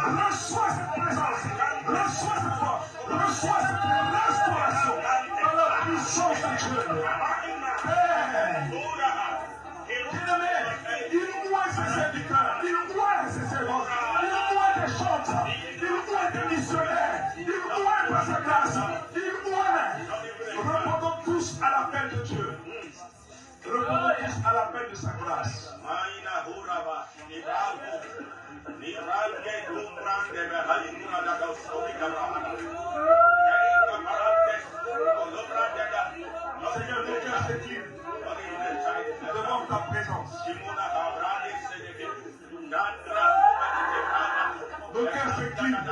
Reçois cette présence. Reçois cette force. Reçois cette restauration dans la puissance de Dieu. Père, bien-aimé, il voit ses serviteurs, il voit ses servantes, il voit des chanteurs, il voit des missionnaires, il voit par sa grâce, il voit. Répondons tous à l'appel de Dieu. Répondons tous à l'appel de sa grâce. Seigneur, nos cœurs s'inclinent devant ta présence. Nos cœurs s'inclinent.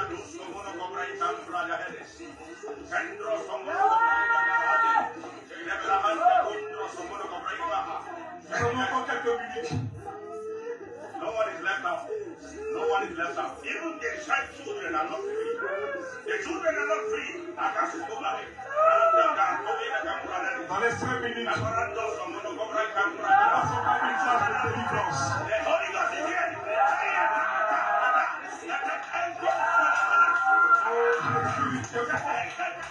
Nous avons encore quelques minutes. No one is left out. No one is left out. Even the child children are not free. The children are not free. Dans les 5 minutes, nous passons par une phase de délivrance. The Holy Ghost is here.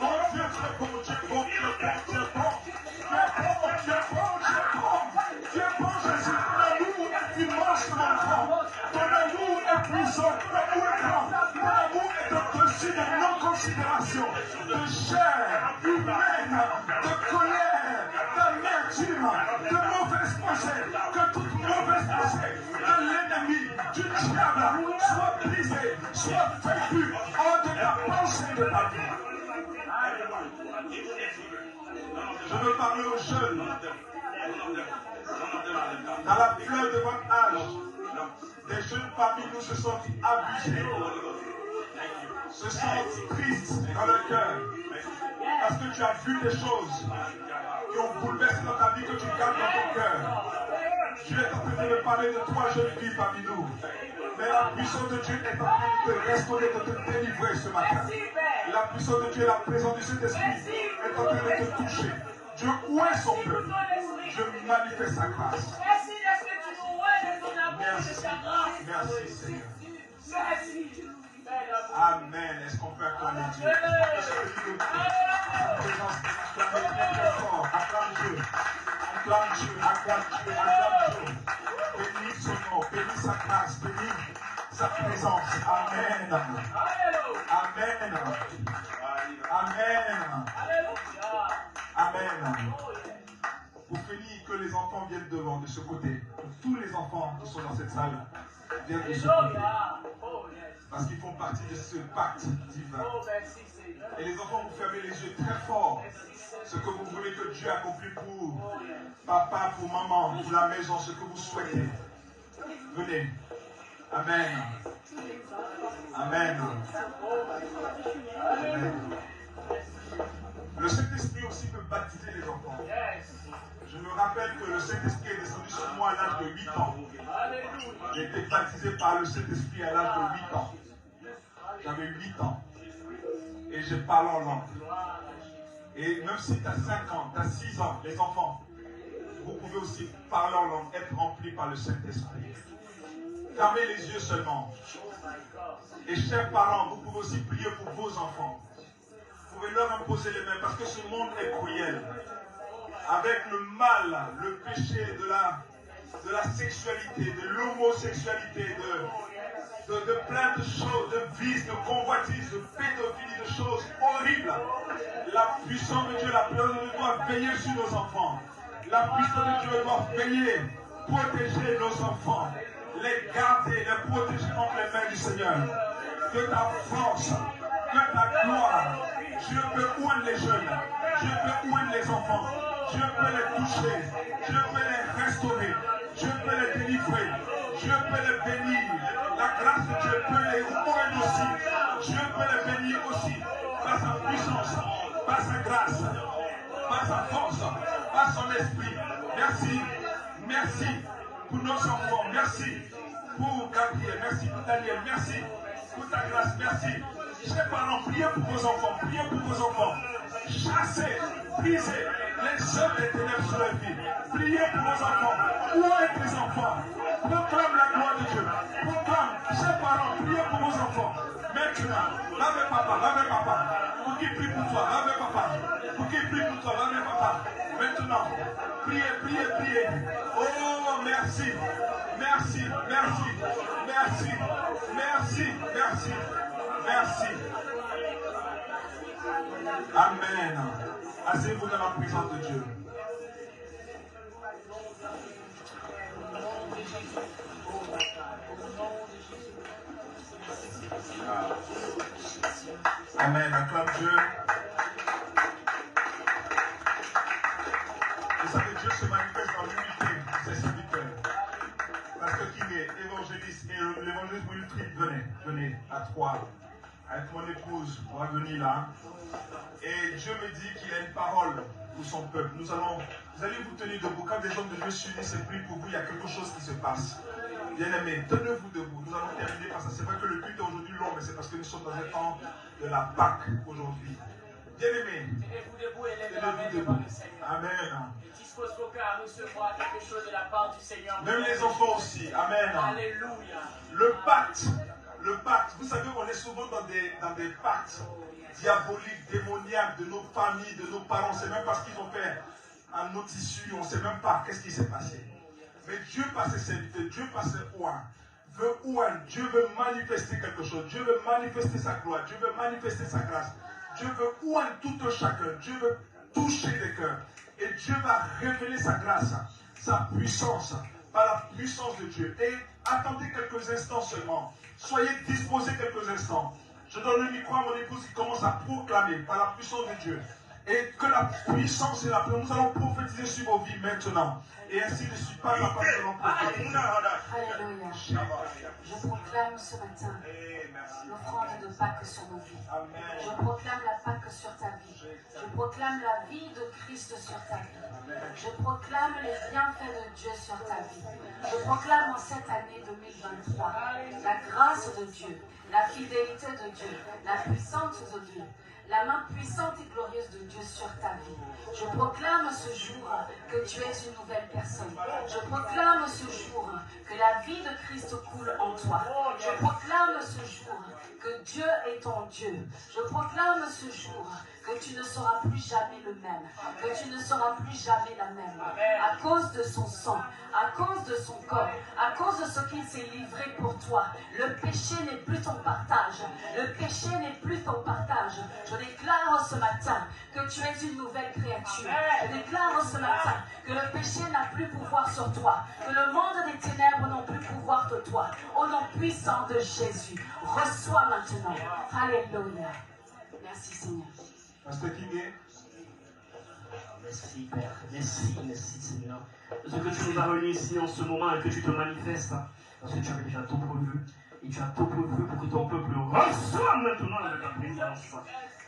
Oh Dieu, tu es bon, tu es bon, tu es bon, tu es bon. Tu es bon, tu es bon, tu es bon. Tu es bon, Jésus. Ton amour est immense, mon enfant. Ton amour est puissant. Ton amour est grand. Ton amour est au-dessus de non-considération, de chair humaine, de colère, d'amertume, de mauvaises pensées. Que toute mauvaise pensée de l'ennemi, du diable, soit brisée, soit vaincue hors de ta pensée de ta vie. Je veux parler aux jeunes. Dans la fleur de votre âge, des jeunes parmi nous se sentent abusés, se sentent tristes dans le cœur, parce que tu as vu des choses qui ont bouleversé dans ta vie que tu gardes dans ton cœur. Dieu est en train de me parler de 3 jeunes filles parmi nous. Mais la puissance de Dieu est en train de te restaurer, de te délivrer ce matin. La puissance de Dieu et la présence de cet esprit est en train de te toucher. Dieu, où est son peuple? Dieu manifeste sa grâce. Merci. Merci Seigneur. Amen. Est-ce qu'on peut acclamer Dieu? Sa présence est acclamée très fort. Acclame Dieu. Acclame Dieu. Acclame Dieu. Acclame Dieu. Bénis son nom. Bénis sa grâce. Bénis sa présence. Amen. Amen. Amen. Amen. Pour finir, que les enfants viennent devant, de ce côté. Que tous les enfants qui sont dans cette salle viennent de ce côté. Parce qu'ils font partie de ce pacte divin. Et les enfants, vous fermez les yeux très fort. Ce que vous voulez que Dieu accomplisse pour papa, pour maman, pour la maison, ce que vous souhaitez. Venez. Amen. Amen. Amen. Le Saint-Esprit aussi peut baptiser les enfants. Je me rappelle que le Saint-Esprit est descendu sur moi à l'âge de 8 ans. J'ai été baptisé par le Saint-Esprit à l'âge de 8 ans. J'avais 8 ans. Et je parle en langue. Et même si tu as 5 ans, tu as 6 ans, les enfants, vous pouvez aussi parler en langue, être remplis par le Saint-Esprit. Fermez les yeux seulement. Et chers parents, vous pouvez aussi prier pour vos enfants. Vous pouvez leur imposer les mains parce que ce monde est cruel. Avec le mal, le péché de la sexualité, de l'homosexualité, de plein de choses, de vices, de convoitises, de pédophilie, de choses horribles. La puissance de Dieu, la puissance de Dieu doit veiller sur nos enfants. La puissance de Dieu doit veiller, protéger nos enfants, les garder, les protéger entre les mains du Seigneur. Que ta force, que ta gloire, Dieu peut oindre les jeunes, Dieu peut oindre les enfants, Dieu peut les toucher, Dieu peut les restaurer, Dieu peut les délivrer, Dieu peut les bénir. La grâce de Dieu peut les oindre aussi, Dieu peut les bénir aussi, par sa puissance, par sa grâce, par sa force, par son esprit. Merci, merci pour nos enfants, merci pour Gabriel, merci pour Daniel, merci pour ta grâce, merci. Chers parents, priez pour vos enfants, priez pour vos enfants. Chassez, brisez les œuvres des ténèbres sur leur vie. Priez pour vos enfants. Où est tes enfants? Proclame la gloire de Dieu. Proclame, chers parents, priez pour vos enfants. Maintenant, va vers papa, va vers papa. Pour qu'il prie pour toi, va vers papa. Pour qu'il prie pour toi, va vers papa. Maintenant, priez, priez, priez. Oh, merci, merci, merci, merci, merci, merci, merci. Amen. Asseyez-vous dans la présence de Dieu. Amen. Acclame Dieu. Vous savez, Dieu se manifeste dans l'unité de ses serviteurs. Pasteur Kiné, évangéliste, et l'évangéliste Wilfried, venez à 3. Avec mon épouse, on va venir là. Et Dieu me dit qu'il a une parole pour son peuple. Vous allez vous tenir debout. Quand des gens de Dieu s'unissent et prient pour vous, il y a quelque chose qui se passe. Bien-aimés, tenez-vous debout. Nous allons terminer par ça. C'est vrai que le culte est aujourd'hui long, mais c'est parce que nous sommes dans un temps de la Pâque aujourd'hui. Bien-aimés, tenez-vous debout et levez la main devant le Seigneur. Amen. Et dispose vos cœurs à recevoir quelque chose de la part du Seigneur. Même les enfants aussi. Amen. Alléluia. Le pacte, vous savez, on est souvent dans des pactes diaboliques, démoniaques de nos familles, de nos parents. On ne sait même pas ce qu'ils ont fait à nos tissus. On ne sait même pas qu'est-ce qui s'est passé. Mais Dieu par ses serviteurs, Dieu par ses oins, Dieu veut manifester quelque chose. Dieu veut manifester sa gloire. Dieu veut manifester sa grâce. Dieu veut oindre tout un chacun. Dieu veut toucher des cœurs. Et Dieu va révéler sa grâce, sa puissance, par la puissance de Dieu. Et attendez quelques instants seulement. Soyez disposés quelques instants. Je donne le micro à mon épouse qui commence à proclamer par la puissance de Dieu. Et que la puissance et la puissance, nous allons prophétiser sur vos vies maintenant. Et ainsi de suite, par la parole, nous allons prophétiser. Alléluia. Je proclame ce matin l'offrande de Pâques sur nos vies. Je proclame la Pâque sur ta vie. Je proclame la vie de Christ sur ta vie. Je proclame les bienfaits de Dieu sur ta vie. Je proclame en cette année 2023 la grâce de Dieu, la fidélité de Dieu, la puissance de Dieu, la main puissante et glorieuse de Dieu sur ta vie. Je proclame ce jour que tu es une nouvelle personne. Je proclame ce jour que la vie de Christ coule en toi. Je proclame ce jour que Dieu est ton Dieu. Je proclame ce jour que tu ne seras plus jamais le même, que tu ne seras plus jamais la même, à cause de son sang, à cause de son corps, à cause de ce qu'il s'est livré pour toi. Le péché n'est plus ton partage, le péché n'est plus ton partage. Je déclare ce matin que tu es une nouvelle créature. Je déclare ce matin que le péché n'a plus pouvoir sur toi, que le monde des ténèbres n'ont plus puissant de Jésus. Reçois maintenant. Alléluia. Merci Seigneur. Pasteur Kingé. Merci Père, merci Seigneur. De ce que tu nous as réunis ici en ce moment et que tu te manifestes, parce que tu avais déjà tout prévu. Et tu as tout prévu pour que ton peuple reçoive maintenant de ta présence.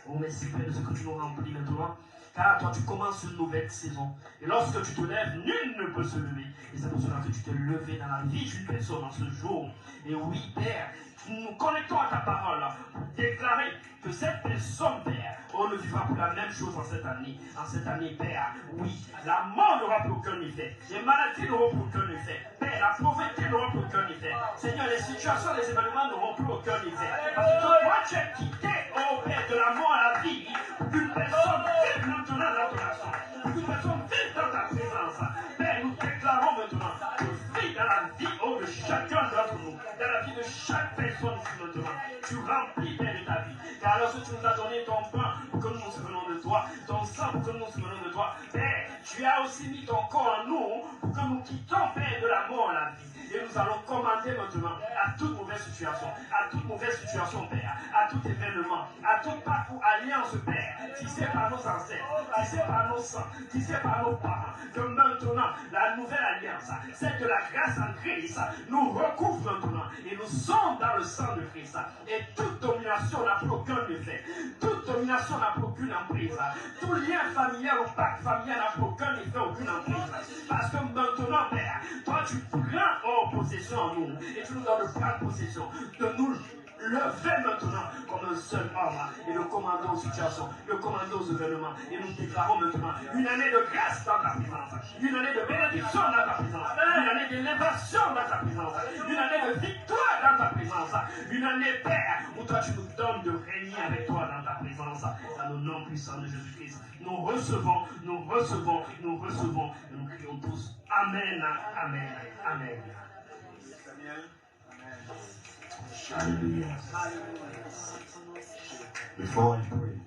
Oh merci Père de ce que tu nous remplis maintenant. Car toi tu commences une nouvelle saison. Et lorsque tu te lèves, nul ne peut se lever. Et c'est pour cela que tu t'es levé dans la vie d'une personne en ce jour. Et oui Père, nous nous connectons à ta parole pour déclarer que cette personne, Père, on ne vivra plus la même chose en cette année. En cette année, Père, oui, la mort n'aura plus aucun effet. Les maladies n'auront plus aucun effet. Père, la pauvreté n'aura plus aucun effet. Seigneur, les situations, les événements n'auront plus aucun effet. Parce que toi, tu es quitté, oh Père, de la mort à la vie, pour qu'une personne vive maintenant dans ton action. Pour qu'une personne vive dans ta présence. Père, nous déclarons maintenant que vive dans la vie, oh, de chacun d'entre nous, dans la vie de chaque personne ici maintenant. Tu remplis, Père, de ta vie. Car lorsque tu nous as donné ton pain pour que nous nous souvenons de toi, ton sang pour que nous nous souvenons de toi, Père, tu as aussi mis ton corps en nous pour que nous quittions, Père, de la mort à la vie. Et nous allons commander maintenant à toute mauvaise situation, Père, à tout événement, à toute parcours alliance, Père, tissée par nos ancêtres, tissée par nos sangs, tissée par nos parents, que maintenant la nouvelle alliance, celle de la grâce en Christ, nous recouvre maintenant et nous sommes dans le sang de Christ. Et toute domination n'a plus aucun effet, toute domination n'a plus aucune emprise, tout lien familial ou pacte familial n'a plus aucun effet, aucune emprise. Parce que maintenant, Père, toi tu prends possession en nous et tu nous donnes de prendre possession de nous lever maintenant comme un seul homme et le commander aux situations, le commander aux événements et nous déclarons maintenant une année de grâce dans ta présence, une année de bénédiction dans ta présence, une année d'élévation dans ta présence, une année de victoire dans ta présence, une année, Père, où toi tu nous donnes de régner avec toi dans ta présence, dans le nom puissant de Jésus-Christ. Nous recevons, et nous crions tous Amen, Amen, Amen. Hallelujah. Before I pray,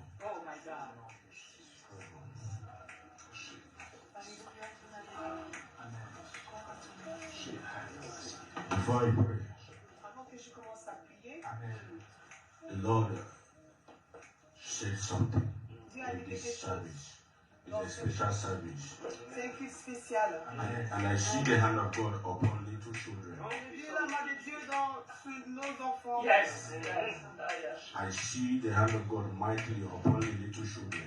the Lord said something in this service. It's a special service. And I see the hand of God upon little children. Yes. I see the hand of God mightily upon the little children.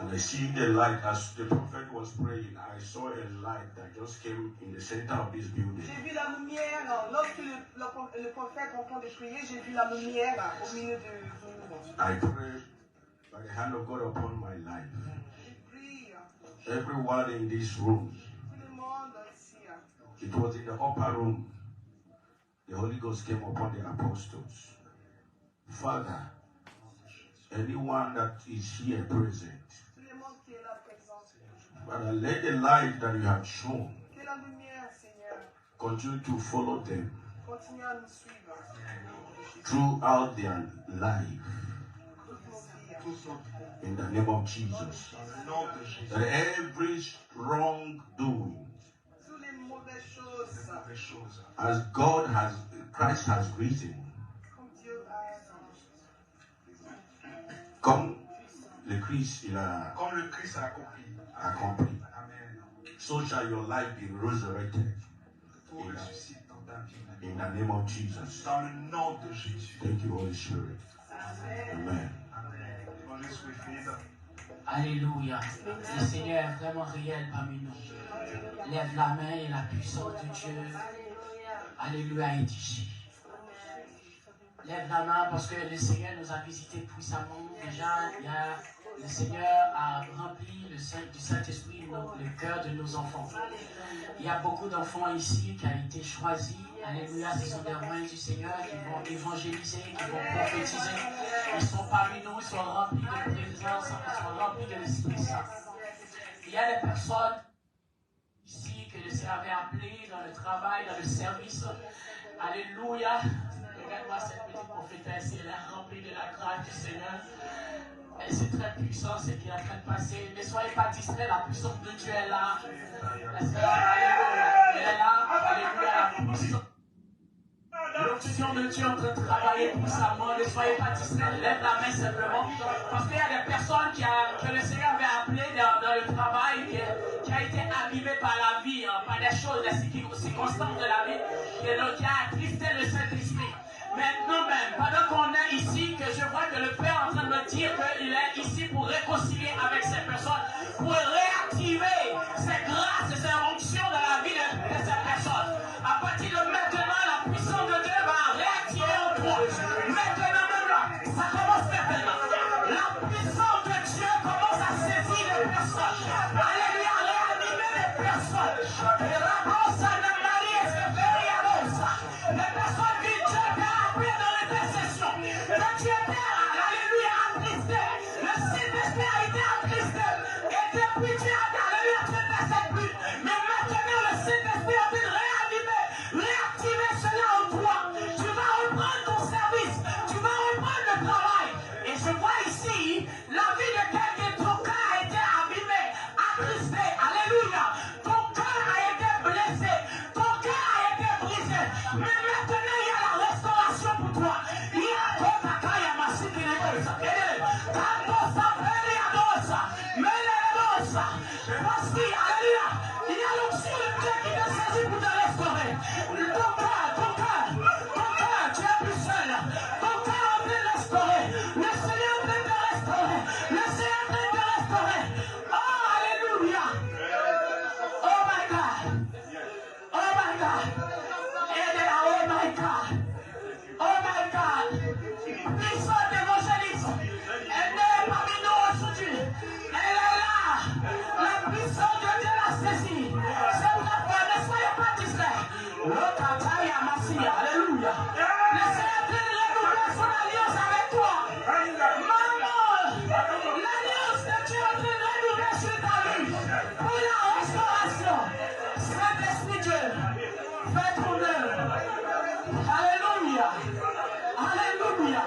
And I see the light. As the prophet was praying, I saw a light that just came in the center of this building. J'ai vu la lumière. Lorsque le prophète est en train de prier, j'ai vu la lumière au milieu de nous. I pray by the hand of God upon my life. Everyone in this room. It was in the upper room. The Holy Ghost came upon the apostles. Father, anyone that is here present, Father, let the light that you have shown continue to follow them throughout their life. In the name of Jesus. That every wrongdoing, as Christ has risen, comme le Christ a accompli, so shall your life be resurrected. In the name of Jesus. Dans le nom de Jésus. Thank you, Holy Spirit. Amen. Alléluia. Le Seigneur est vraiment réel parmi nous. Lève la main et la puissance de Dieu. Alléluia est ici. Lève la main parce que le Seigneur nous a visités puissamment. Déjà, le Seigneur a rempli du Saint-Esprit le cœur de nos enfants. Il y a beaucoup d'enfants ici qui ont été choisis. Alléluia, ce sont des rois du Seigneur qui vont évangéliser, qui vont prophétiser. Ils sont parmi nous, ils sont remplis de présence, ils sont remplis de l'Esprit Saint. Il y a des personnes ici que le Seigneur avait appelées dans le travail, dans le service. Alléluia. Regarde-moi cette petite prophétesse, elle est remplie de la grâce du Seigneur. Et c'est très puissant ce qui est en train de passer. Ne soyez pas distraits, la puissance de Dieu est là. Alléluia. Elle est là. Alléluia. de Dieu en train de travailler puissamment. Ne soyez pas distraits. Lève la main simplement. Parce qu'il y a des personnes que le Seigneur avait appelées dans le travail, qui a été abîmée par la vie, par des choses, des circonstances de la vie, qui a attristé le Saint-Esprit. Maintenant même, pendant qu'on est ici, que je vois que le Père est en train de me dire qu'il est ici pour réconcilier avec ces personnes, pour réactiver ces grâces et ces onctions dans la vie de ces personnes. À partir de maintenant, la puissance de Dieu va réactiver en toi. Maintenant même là, ça commence maintenant. La puissance de Dieu commence à saisir les personnes. Alléluia, réanimer les personnes. Et la grosse Anne-Marie et ses les personnes qui Dieu t'a appelé dans l'intercession. Que Dieu t'a, alléluia, attristé. Le Saint-Esprit a été attristé. Et depuis Dieu a alléluia, tu n'intercèdes plus. Mais maintenant, le Saint-Esprit a été réanimé, réactiver cela en toi. Tu vas reprendre ton service. Tu vas reprendre le travail. Et je vois ici la vie de quelqu'un, ton cœur a été abîmé, attristé. Alléluia. Ton cœur a été blessé. Ton cœur a été brisé. Mais maintenant, il y a la restauration pour toi. Il y a ton takaya masiki negosa. Tanto saperi adosa. Meledosa. Voici, alléluia. Il y a l'onction de Dieu qui te saisit pour te restaurer. Ton cœur, tu es plus seul. Ton cœur est en train de restaurer. Le Seigneur est en train de restaurer. Le Seigneur est en train de restaurer. Oh, alléluia. Oh my God. Oh my God. Oh my God. Oh my God. Puissante évangéliste. Elle est parmi nous aujourd'hui. Elle est là. La puissance de Dieu l'a saisie. C'est pourquoi ne soyez pas distraits. Alléluia. Le Seigneur est en train de renouveler son alliance avec toi. Maman, l'alliance que tu es en train de renouveler sur ta vie pour la restauration. Saint-Esprit Dieu, fais ton œuvre. Alléluia. Alléluia.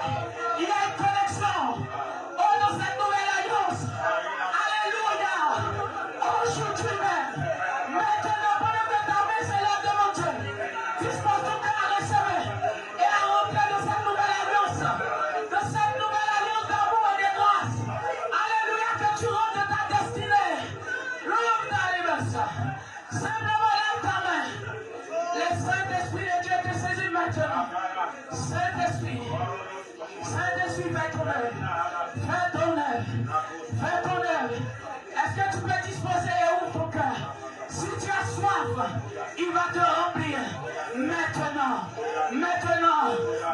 Il y a une connexion. Oh, dans cette nouvelle alliance. Alléluia. Aujourd'hui même. Maintenant, pendant que ta main s'élève devant Dieu, dispose ton cœur à recevoir et à rentrer dans cette nouvelle alliance. Dans cette nouvelle alliance d'amour et de grâce. Alléluia, que tu rentres dans ta destinée. L'homme d'Alibus. Simplement lève ta main. Le Saint-Esprit de Dieu te saisit maintenant. Saint-Esprit, fais ton œuvre. Fais ton œuvre. Fais ton œuvre. Est-ce que tu peux disposer et ouvre ton cœur? Si tu as soif, il va te remplir. Maintenant, maintenant,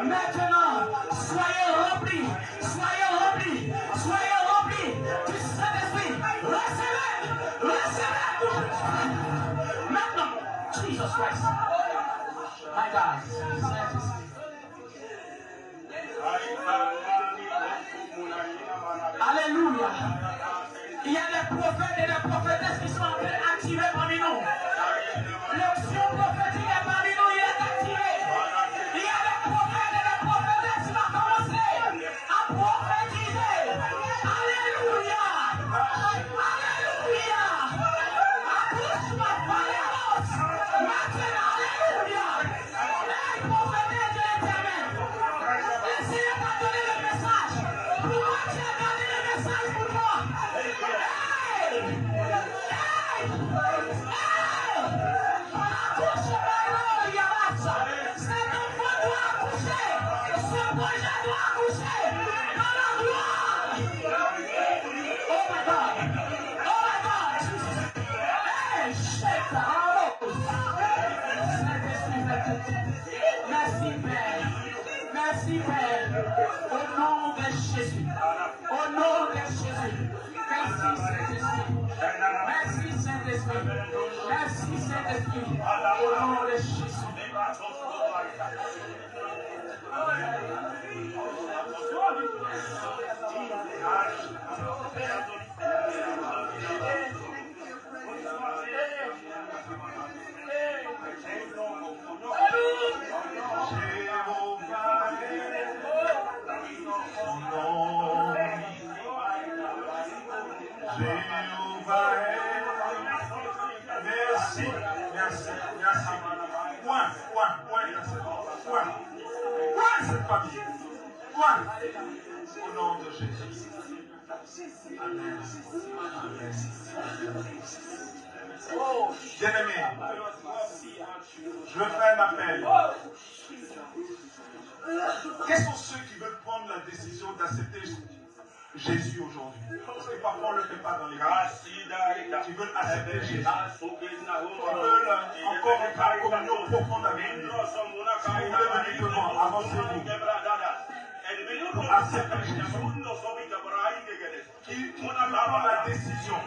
maintenant, soyez remplis. Soyez remplis. Soyez remplis du Saint-Esprit. Recevez. Recevez. Maintenant, Jesus Christ. My God, Saint-Esprit. Alléluia. Il y a des prophètes et des prophétesses qui sont en train d'activer parmi nous. L'option prophétique est parmi nous, il est activé. Il y a des prophètes et des prophétesses qui vont commencer à prophétiser. Alléluia. Alléluia. Accouche ma palais. Maintenant, alléluia. Hey, prophète de l'Éternel. Le Seigneur t'a donné le message. Pourquoi tu as gardé le message pour toi? Merci Père, au nom de Jésus, au nom de Jésus. Merci Saint-Esprit, merci Saint-Esprit, merci Saint-Esprit, au nom de Jésus. Merci. Point. famille. Moi, au nom de Jésus. Amen. Amen. Bien-aimé, je veux faire un appel. Quels sont ceux qui veulent prendre la décision d'accepter Jésus aujourd'hui? Parce que parfois on ne le fait pas dans les cas. Qui veulent accepter Jésus. Qui veulent encore entrer en communion profonde avec lui. Si vous voulez venir devant, avancez-vous. Pour accepter Jésus. Qui prend la décision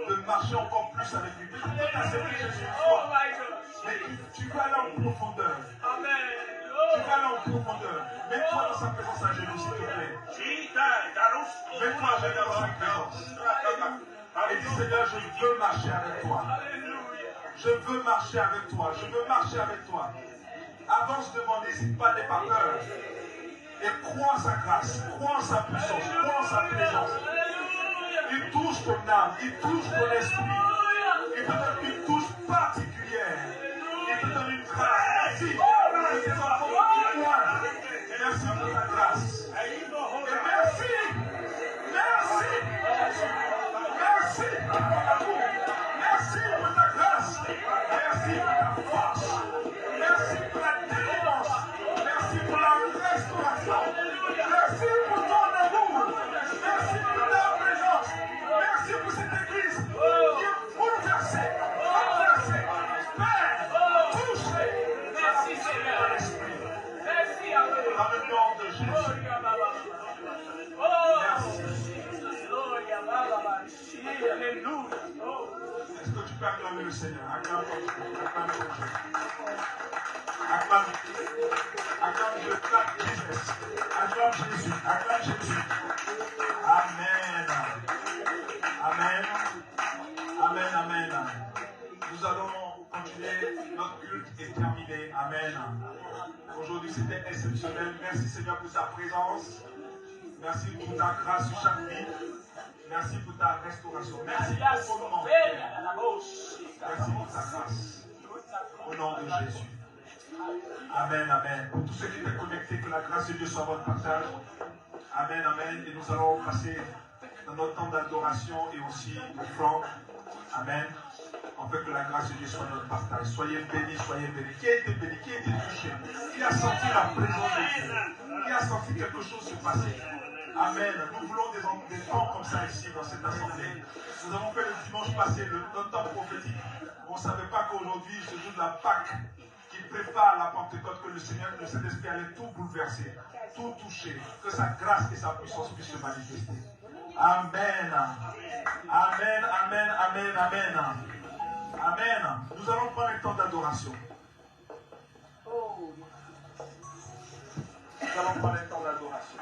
de marcher encore plus avec lui. Peut-être accepter Jésus une fois. Mais tu vas aller en profondeur. Tu vas aller en profondeur. Mets-toi dans sa présence à genoux, s'il te plaît. Mets-toi à genoux dans sa présence. Et dis, Seigneur, je veux marcher avec toi. Je veux marcher avec toi. Je veux marcher avec toi. Avance devant, n'hésite pas, n'aie pas peur. Et crois en sa grâce, crois en sa puissance, crois en sa présence. Il touche ton âme, il touche ton esprit. Il te donne une touche particulière. Il te donne une grâce. Merci. Merci pour ta grâce. Et merci. Merci. Merci pour ton amour. Merci pour ta grâce. Merci pour ta force. Merci pour la délivrance. Merci pour la restauration. Merci pour ton amour. Merci pour ta présence. Merci pour cette église qui est bouleversée, renversée, père, touchée. Merci Seigneur. Merci dans le nom de Jésus. Merci. Alléluia. Est-ce que tu peux acclamer le Seigneur? Acclame Jésus. Acclame Jesus. Acclame Jésus. Acclame Jésus. Amen. Amen. Amen. Amen. Nous allons continuer. Notre culte est terminé. Amen. Aujourd'hui, c'était exceptionnel. Merci Seigneur pour ta présence. Merci pour ta grâce sur chaque vie. Merci pour ta restauration. Merci pour ton nom. Merci pour ta grâce. Au nom de Jésus. Amen, amen. Pour tous ceux qui étaient connectés, que la grâce de Dieu soit votre partage. Amen, amen. Et nous allons passer dans notre temps d'adoration et aussi d'offrande. Amen. En fait, que la grâce de Dieu soit notre partage. Soyez bénis, soyez bénis. Qui a été béni? Qui a été touché? Qui a senti la présence de Dieu? Qui a senti quelque chose se passer? Amen. Nous voulons des temps comme ça ici dans cette assemblée. Nous avons fait le dimanche passé notre temps prophétique. On ne savait pas qu'aujourd'hui, ce jour de la Pâque, qui prépare la Pentecôte, que le Seigneur, le Saint-Esprit allait tout bouleverser, tout toucher, que sa grâce et sa puissance puissent se manifester. Amen. Amen, amen, amen, amen. Amen. Nous allons prendre un temps d'adoration. Nous allons prendre un temps d'adoration.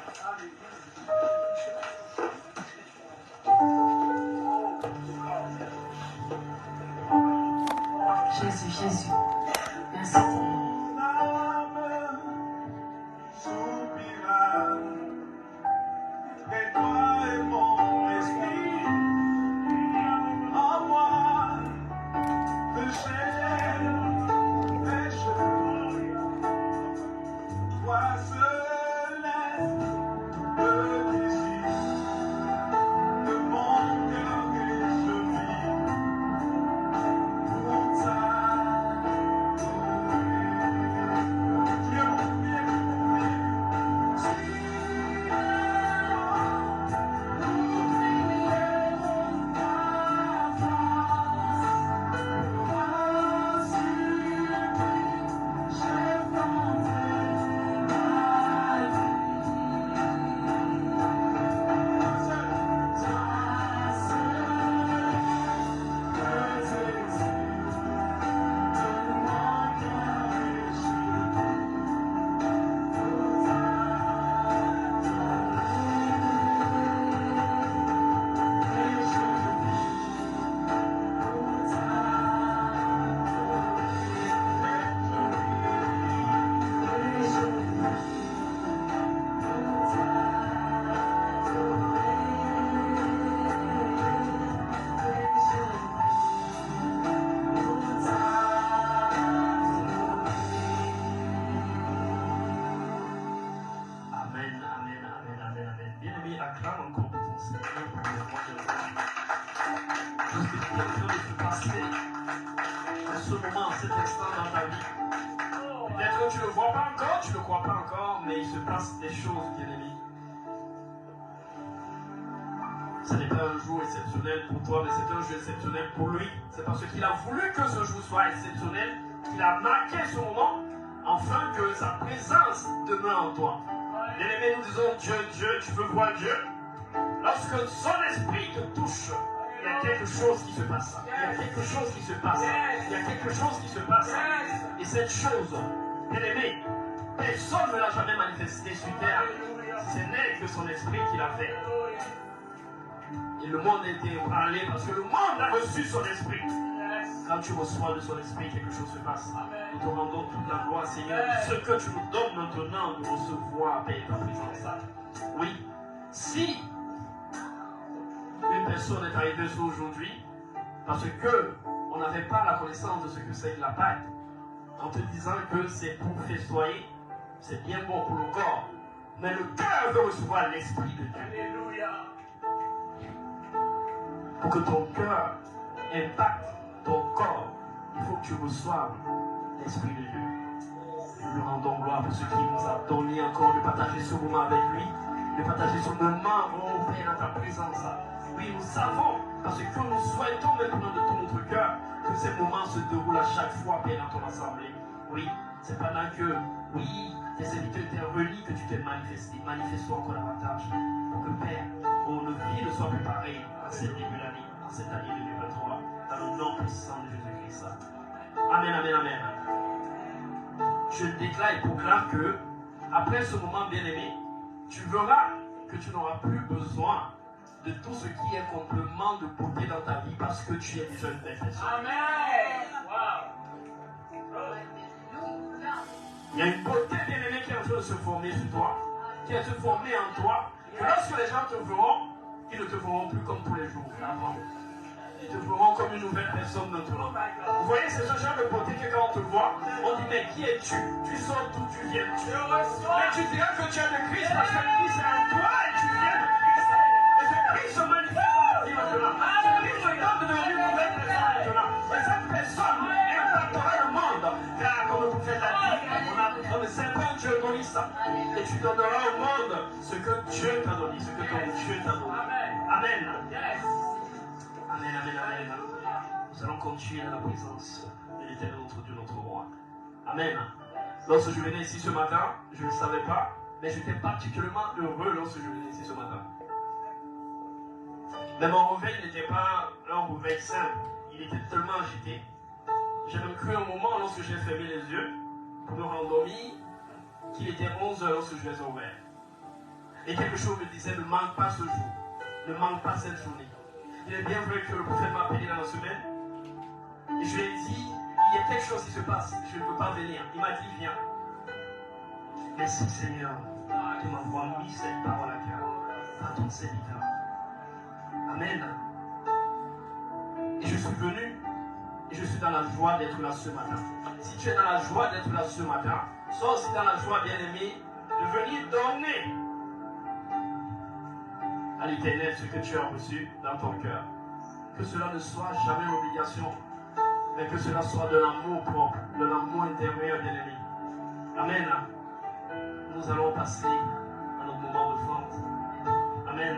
Jésus, Jésus. Merci Seigneur. Pour ta ce qui est en train de se passer en ce moment, en cet instant dans ta vie. Peut-être que tu ne le vois pas encore, tu ne le crois pas encore, mais il se passe des choses, bien-aimés. Ce n'est pas un jour exceptionnel pour toi, mais c'est un jour exceptionnel pour lui. C'est parce qu'il a voulu que ce jour soit exceptionnel qu'il a marqué ce moment, afin que sa présence demeure en toi. Bien-aimés, nous disons Dieu, Dieu, tu veux voir Dieu? Lorsque son esprit te touche, il y a quelque chose qui se passe. Il y a quelque chose qui se passe. Il y a quelque chose qui se passe. Et cette chose, bien-aimé, personne ne l'a jamais manifesté sur terre. Ce n'est que son esprit qui l'a fait. Et le monde a été ébranlé parce que le monde a reçu son esprit. Quand tu reçois de son esprit, quelque chose se passe. Nous te rendons toute la gloire, Seigneur. Ce que tu nous donnes maintenant de recevoir, Père, ta présence. Oui, si une personne est arrivée aujourd'hui parce que on n'avait pas la connaissance de ce que c'est que la Pâque, en te disant que c'est pour festoyer, c'est bien bon pour le corps, mais le cœur veut recevoir l'Esprit de Dieu. Alléluia. Pour que ton cœur impacte ton corps, il faut que tu reçoives l'Esprit de Dieu. Nous lui rendons gloire pour ce qu'il nous a donné encore de partager ce moment avec lui, de partager ce moment, oh Père, dans ta présence. Oui, nous savons, parce que nous souhaitons maintenant de tout notre cœur que ces moments se déroulent à chaque fois, Père, dans ton assemblée. Oui, c'est pendant que, oui, tes serviteurs étaient relis que tu t'es manifesté. Manifeste-toi encore davantage. Pour que, Père, nos vies ne soient plus pareilles en cette début d'année, en cette année 2023, dans le nom puissant de Jésus-Christ. Amen, amen, amen. Je déclare et proclame que, après ce moment bien-aimé, tu verras que tu n'auras plus besoin de tout ce qui est complément de beauté dans ta vie parce que tu es déjà une belle personne. Amen. Wow. Il y a une beauté bien-aimée qui est en train de se former sur toi, qui est en train de se former en toi, que lorsque les gens te verront, ils ne te verront plus comme tous les jours avant. Ils te verront comme une nouvelle personne maintenant. Vous voyez, c'est ce genre de beauté que quand on te voit, on dit, mais qui es-tu? Tu sors d'où tu viens? Mais tu diras que tu es le Christ parce que Christ est en toi et tu viens de Christ. Et ce Christ se manifeste dans ta vie maintenant. Ce Christ te donne de devenir une nouvelle personne maintenant. Et cette personne impactera le monde. Car comme le prophète a dit, on ne sait pas Dieu donne ça. Et tu donneras au monde ce que Dieu t'a donné, ce que ton Dieu t'a donné. Amen. Amen, amen, amen. Nous allons continuer dans la présence de l'Éternel, notre Dieu, notre roi. Amen. Lorsque je venais ici ce matin, je ne le savais pas, mais j'étais particulièrement heureux lorsque je venais ici ce matin. Mais mon réveil n'était pas un réveil simple. Il était tellement agité. J'ai même cru un moment, lorsque j'ai fermé les yeux, pour me rendormir, qu'il était 11h lorsque je les ai ouverts. Et quelque chose me disait, ne manque pas ce jour. Ne manque pas cette journée. Il est bien vrai que le prophète m'a appelé dans la semaine. Et je lui ai dit, il y a quelque chose qui se passe. Je ne veux pas venir. Il m'a dit, viens. Merci Seigneur de m'avoir mis cette parole à cœur par ton serviteur. Amen. Et je suis venu et je suis dans la joie d'être là ce matin. Si tu es dans la joie d'être là ce matin, sois aussi dans la joie, bien-aimé, de venir donner à l'Éternel ce que tu as reçu dans ton cœur. Que cela ne soit jamais une obligation, mais que cela soit de l'amour propre, de l'amour intérieur, bien-aimé. Amen. Nous allons passer à notre moment de fente. Amen.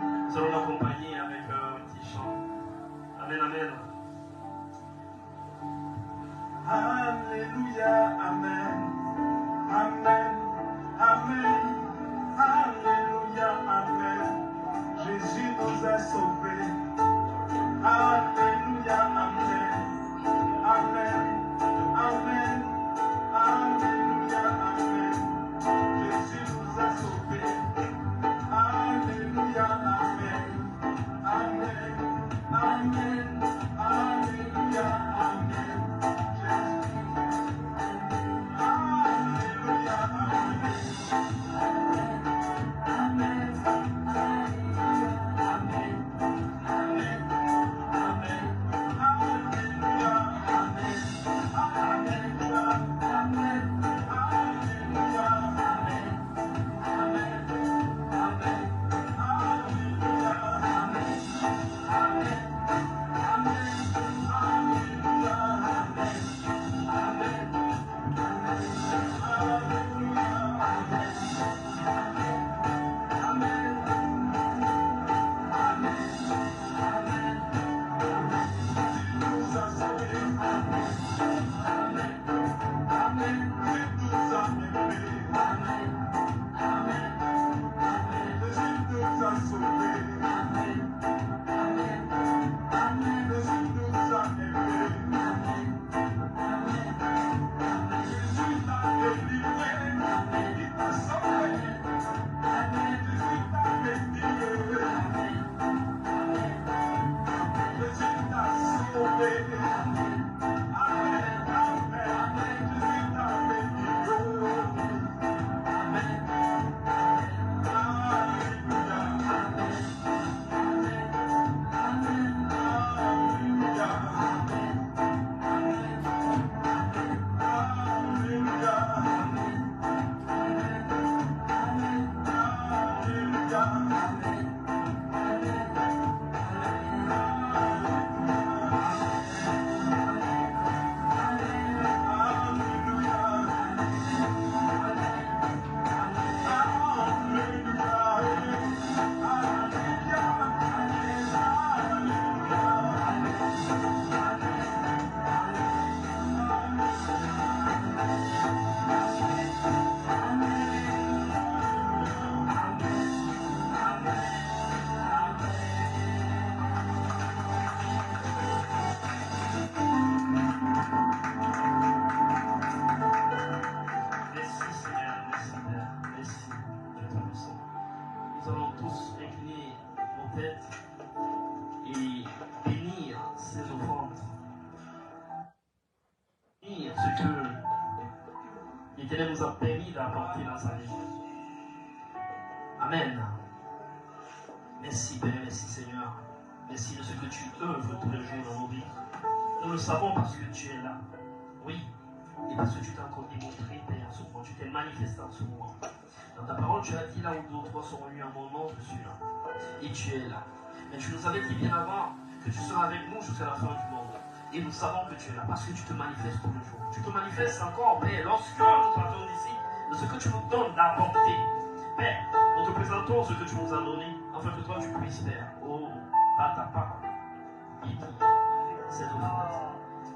Nous allons l'accompagner avec un petit chant. Amen, amen. Alléluia, amen. Amen, amen. Alléluia, amen. Jésus nous a sauvés. Alléluia, amen. Amen, amen. Alléluia, amen. Jésus nous a sauvés. Alléluia, amen. Amen, amen. Alléluia, amen. Jésus. Alléluia, l'Éternel nous a permis d'apporter dans sa vie. Amen. Merci Père, merci Seigneur. Merci de ce que tu œuvres tous les jours dans nos vies. Nous le savons parce que tu es là. Oui. Et parce que tu t'es encore démontré, Père, en ce moment. Tu t'es manifesté en ce moment. Dans ta parole, tu as dit là où deux ou trois sont réunis en mon nom, je suis là. Et tu es là. Mais tu nous avais dit bien avant que tu seras avec nous jusqu'à la fin du monde. Et nous savons que tu es là parce que tu te manifestes tous les jours. Tu te manifestes encore, Père, lorsque nous partons d'ici, de ce que tu nous donnes d'apporter. Père, nous te présentons ce que tu nous as donné, afin que toi tu puisses, Père, par ta parole, bénis cette offrande.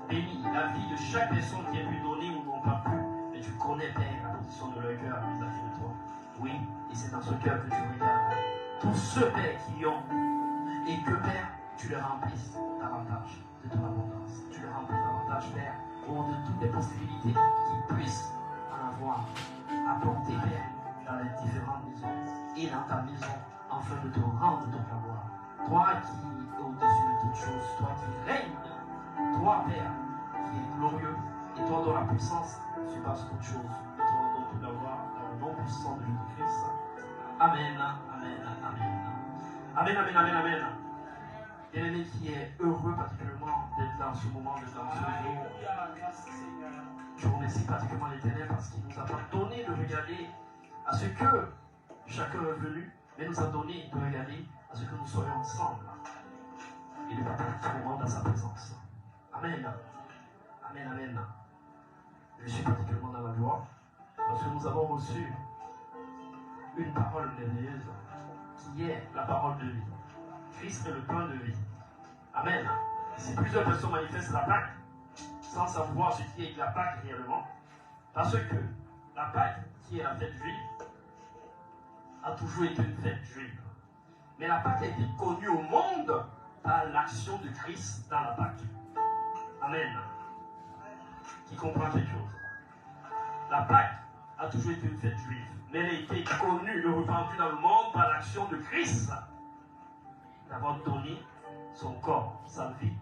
Bénis la vie de chaque personne qui a pu donner ou n'ont pas pu. Mais tu connais, Père, la position de leur cœur vis-à-vis de toi. Oui, et c'est dans ce cœur que tu regardes. Tous ceux, Père, qui ont, et que, Père, tu les remplisses davantage de ton abondance. Tu les remplis davantage, Père, au de toutes les possibilités qu'ils puissent en avoir apporté, Père, dans les différentes maisons et dans ta maison, afin de te rendre ton gloire. Toi qui es au-dessus de toutes choses, toi qui règnes, toi, Père, qui es glorieux, et toi dont la puissance surpasse toute chose. Et toi dont toute la gloire, dans le nom puissant de Jésus-Christ. Amen, amen, amen. Amen, amen, amen, amen. Bien-aimé qui est heureux particulièrement d'être dans ce moment, d'être dans ce jour. Je remercie particulièrement l'Éternel parce qu'il nous a pas donné de regarder à ce que chacun est venu, mais nous a donné de regarder à ce que nous soyons ensemble et de partager ce moment dans sa présence. Amen. Amen, amen. Je suis particulièrement dans la joie parce que nous avons reçu une parole merveilleuse qui est la parole de vie. Christ est le pain de vie. Amen. Si plusieurs personnes manifestent la Pâque sans savoir ce qui est la Pâque réellement, parce que la Pâque, qui est la fête juive, a toujours été une fête juive. Mais la Pâque a été connue au monde par l'action de Christ dans la Pâque. Amen. Qui comprend quelque chose. La Pâque a toujours été une fête juive, mais elle a été connue et répandue dans le monde par l'action de Christ d'avoir donné son corps, sa vie,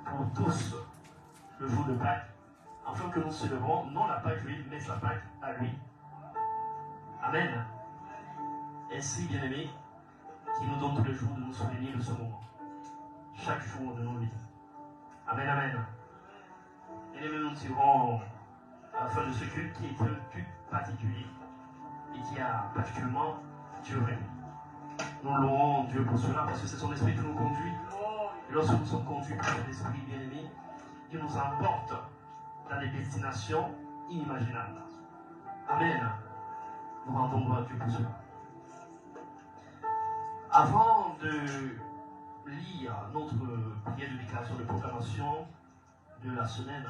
pour tous le jour de Pâques, afin que nous célébrons non la Pâque juive, mais sa Pâque à lui. Amen. Ainsi, bien-aimés, qui nous donne tous les jours de nous souvenir de ce moment, chaque jour de nos vies. Amen, amen. Bien-aimés, nous tirons à la fin de ce culte qui est un culte particulier et qui a particulièrement duré. Nous louons Dieu pour cela parce que c'est son esprit qui nous conduit. Et lorsque nous sommes conduits par l'esprit bien-aimé, il nous emporte dans des destinations inimaginables. Amen. Nous rendons gloire à Dieu pour cela. Avant de lire notre prière de déclaration de proclamation de la semaine,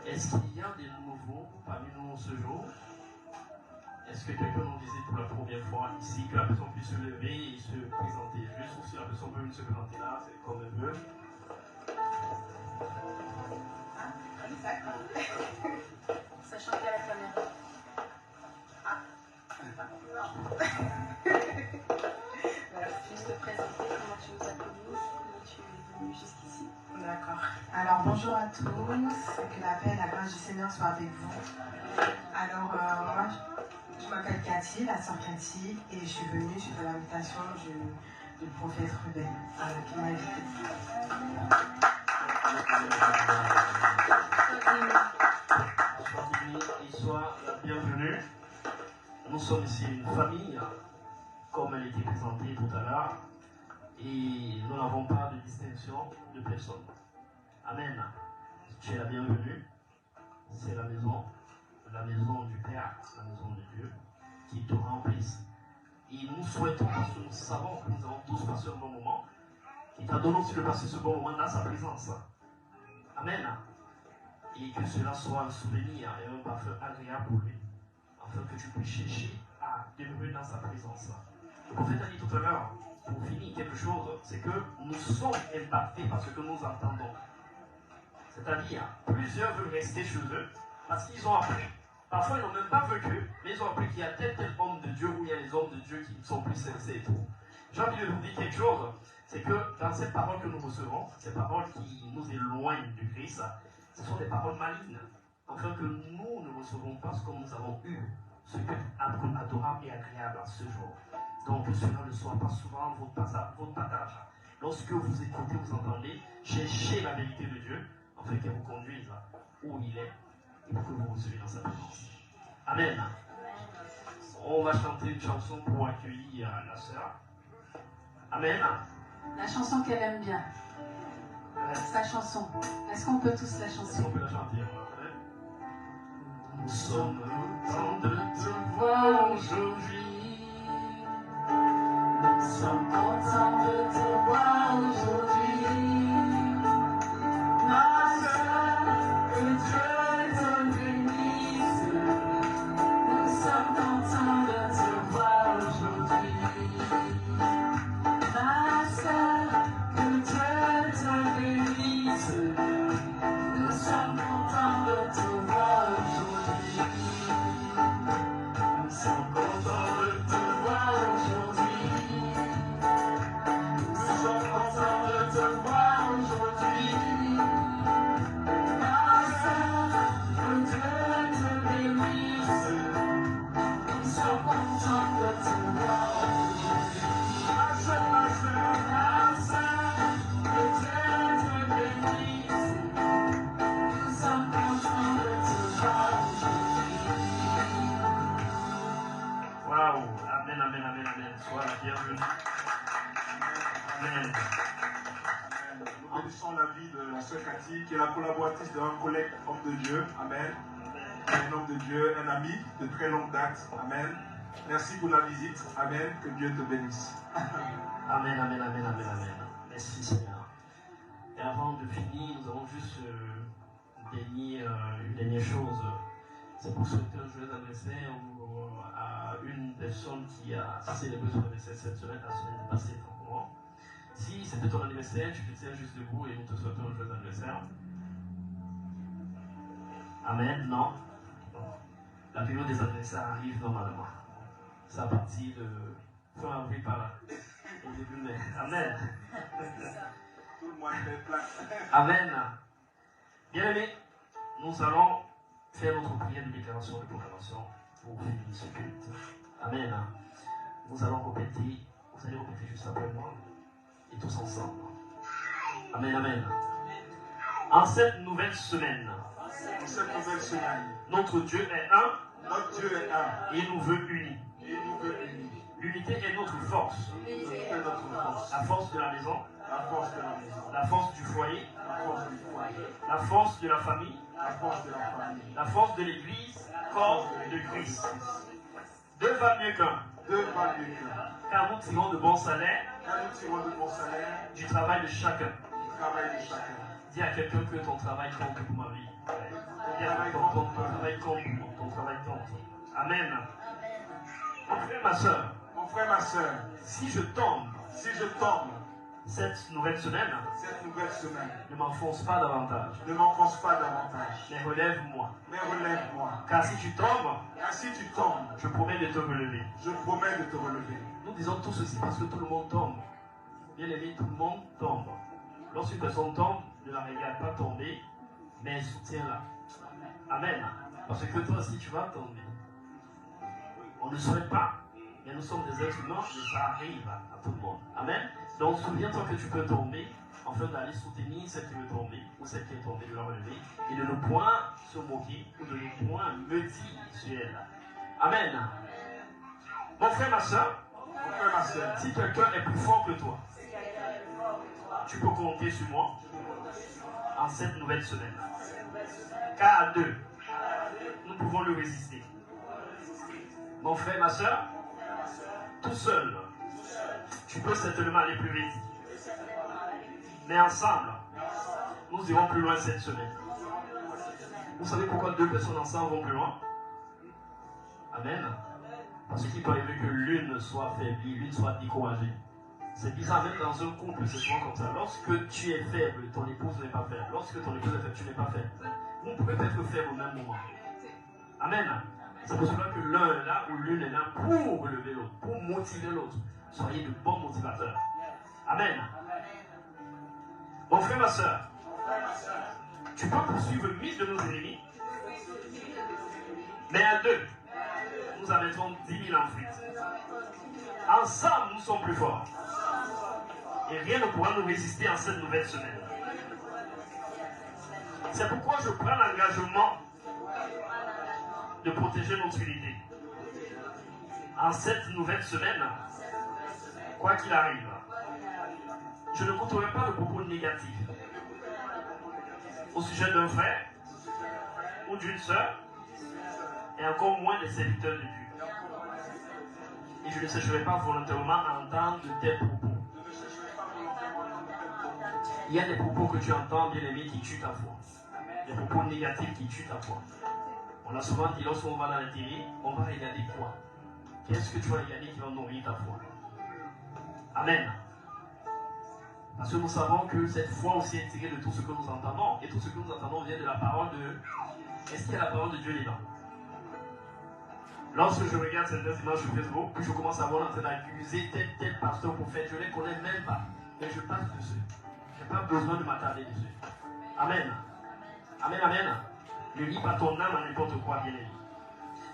est-ce qu'il y a des nouveaux parmi nous ce jour? Est-ce que quelqu'un nous visite pour la première fois ici, que la personne puisse se lever et se présenter juste, ou si la personne veut se présenter là, c'est comme elle veut. Sachant qu'il y a la caméra. Juste te présenter comment tu nous as connus, comment tu es venu jusqu'ici. D'accord. Alors bonjour à tous, que la paix et la grâce du Seigneur soient avec vous. Alors moi, je m'appelle Cathy, la sœur Cathy, et je suis venue suite à l'invitation du prophète Ruben, qui m'a invité. Sois béni et sois la bienvenue. Nous sommes ici une famille, comme elle était présentée tout à l'heure, et nous n'avons pas de distinction de personne. Amen. Tu es la bienvenue. C'est la maison du Père, la maison de Dieu, qui te remplisse. Et nous souhaitons, parce que nous savons que nous avons tous passé un bon moment, qu'il t'a donné aussi de passer ce bon moment dans sa présence. Amen. Et que cela soit un souvenir et un parfum agréable pour lui, afin que tu puisses chercher à demeurer dans sa présence. Le prophète a dit tout à l'heure, pour finir quelque chose, c'est que nous sommes impactés par ce que nous entendons. C'est-à-dire, plusieurs veulent rester chez eux parce qu'ils ont appris. Parfois, ils n'ont même pas vécu, mais ils ont appris qu'il y a tel homme de Dieu ou il y a les hommes de Dieu qui sont plus sensés et tout. J'ai envie de vous dire quelque chose, c'est que dans ces paroles que nous recevons, ces paroles qui nous éloignent du Christ, ce sont des paroles malignes. afin que nous ne recevons pas comme nous avons eu ce culte adorable et agréable à ce jour. Donc que cela ne soit pas souvent votre partage. Lorsque vous écoutez, vous entendez, cherchez la vérité de Dieu, afin qu'elle vous conduise où il est et pour que vous receviez dans sa présence. Amen. On va chanter une chanson pour accueillir la sœur. Amen. La chanson qu'elle aime bien. Sa chanson. Est-ce qu'on peut tous la chanter? On peut la chanter. Nous sommes contents de te voir aujourd'hui. Nous sommes contents de te voir aujourd'hui. Ma sœur, que Dieu te bénisse. Nous sommes contents de te voir aujourd'hui. Ma sœur, que Dieu te bénisse. Nous sommes contents de te voir aujourd'hui. Nous sommes contents de te voir aujourd'hui. Nous sommes contents de te voir aujourd'hui. Ma sœur, que Dieu te bénisse. Nous sommes contents de te voir aujourd'hui. Ma sœur, que Dieu te bénisse. Nous sommes contents de te voir aujourd'hui. Waouh, amen, amen, amen, amen. Sois la bienvenue. Amen. Nous bénissons la vie de la sœur Cathy, qui est la collaboratrice d'un collègue homme de Dieu. Amen. Un homme de Dieu, un ami de très longue date. Amen. Merci pour la visite. Amen. Que Dieu te bénisse. Amen, amen, amen, amen, amen. Merci Seigneur. Et avant de finir, nous allons juste bénir une dernière chose. C'est pour souhaiter un joyeux anniversaire à une personne qui a célébré son anniversaire cette semaine, la semaine passée, tranquillement. Si c'était ton anniversaire, tu te tiens juste debout et nous te souhaitons un joyeux anniversaire. Amen, non. La période des anniversaires arrive normalement. C'est à partir de fin avril par là. Au début mai. Amen. Tout le monde est plein. Amen. Bien aimé, nous allons faire notre prière de déclaration de proclamation pour finir ce culte. Amen. Nous allons répéter, vous allez répéter juste après moi et tous ensemble. Amen, amen. En cette nouvelle semaine, notre Dieu est un. Notre Dieu est un. Et nous veut unis. Et nous veut unis. L'unité est notre force. L'unité est notre force. La force de la maison. La force de la maison. La force du foyer. La force du foyer. La force de la famille. La force de la famille. La force de l'église. Corps de Christ. Deux va mieux qu'un. Deux va mieux qu'un. Car nous tirons de bons salaires. Car nous tirons de bons salaires. Du travail de chacun. Du travail de chacun. Dis à quelqu'un que ton travail compte pour ma vie. Dis à ton travail compte. Ton travail compte. Amen. Mon frère, ma soeur. Mon frère, ma soeur. Si je tombe. Cette nouvelle semaine. Ne m'enfonce pas davantage. Ne m'enfonce pas davantage. Mais relève-moi. Mais relève-moi. Car si tu tombes. Je promets de te relever. Je promets de te relever. Nous disons tout ceci parce que tout le monde tombe. Bien aimé, tout le monde tombe. Lorsqu'une personne tombe, ne la regarde pas tomber, mais soutiens-la. Amen. Parce que toi aussi, tu vas tomber. On ne souhaite pas, mais nous sommes des êtres humains et ça arrive à tout le monde. Amen. Donc, souviens-toi que tu peux tomber, afin d'aller soutenir celle qui veut tomber, ou celle qui est tombée, de la relever, et de ne point se moquer, ou de ne point me dire sur elle. Amen. Mon frère, ma soeur, si quelqu'un est plus fort que toi, tu peux compter sur moi en cette nouvelle semaine. Car à deux, nous pouvons le résister. Mon frère, ma soeur, tout seul, tu peux certainement aller plus vite. Mais ensemble, nous irons plus loin cette semaine. Vous savez pourquoi deux personnes ensemble vont plus loin? Amen. Parce qu'il peut arriver que l'une soit faiblie, l'une soit découragée. C'est bizarre, même dans un couple, c'est souvent comme ça. Lorsque tu es faible, ton épouse n'est pas faible. Lorsque ton épouse est faible, tu n'es pas faible. Vous ne pouvez pas être faible au même moment. Amen. C'est pour cela que l'un est là ou l'une est là pour relever l'autre, pour motiver l'autre. Soyez de bons motivateurs. Amen. Mon frère, ma soeur, tu peux poursuivre 1000 de nos ennemis Mais à deux, nous amettons 10 000 en fuite. Ensemble, nous sommes plus forts. Et rien ne pourra nous résister en cette nouvelle semaine. C'est pourquoi je prends l'engagement de protéger notre unité. En cette nouvelle semaine, quoi qu'il arrive, je ne n'écouterai pas de propos négatifs au sujet d'un frère ou d'une sœur, et encore moins des serviteurs de Dieu. Et je ne chercherai pas volontairement à entendre de tels propos. Il y a des propos que tu entends, bien aimé, qui tuent ta foi. Des propos négatifs qui tuent ta foi. On a souvent dit, lorsqu'on va dans la télé, on va regarder quoi? Qu'est-ce que tu vas regarder qui va nourrir ta foi? Amen. Parce que nous savons que cette foi aussi est tirée de tout ce que nous entendons. Et tout ce que nous entendons vient de la parole de... Est-ce qu'il y a la parole de Dieu dedans? Lorsque je regarde certaines images sur Facebook, puis je commence à voir en train d'accuser tel pasteur ou prophète, je ne les connais même pas. Mais je passe dessus. Je n'ai pas besoin de m'attarder dessus. Amen. Amen, amen. Ne lis pas ton âme à n'importe quoi, bien aimé.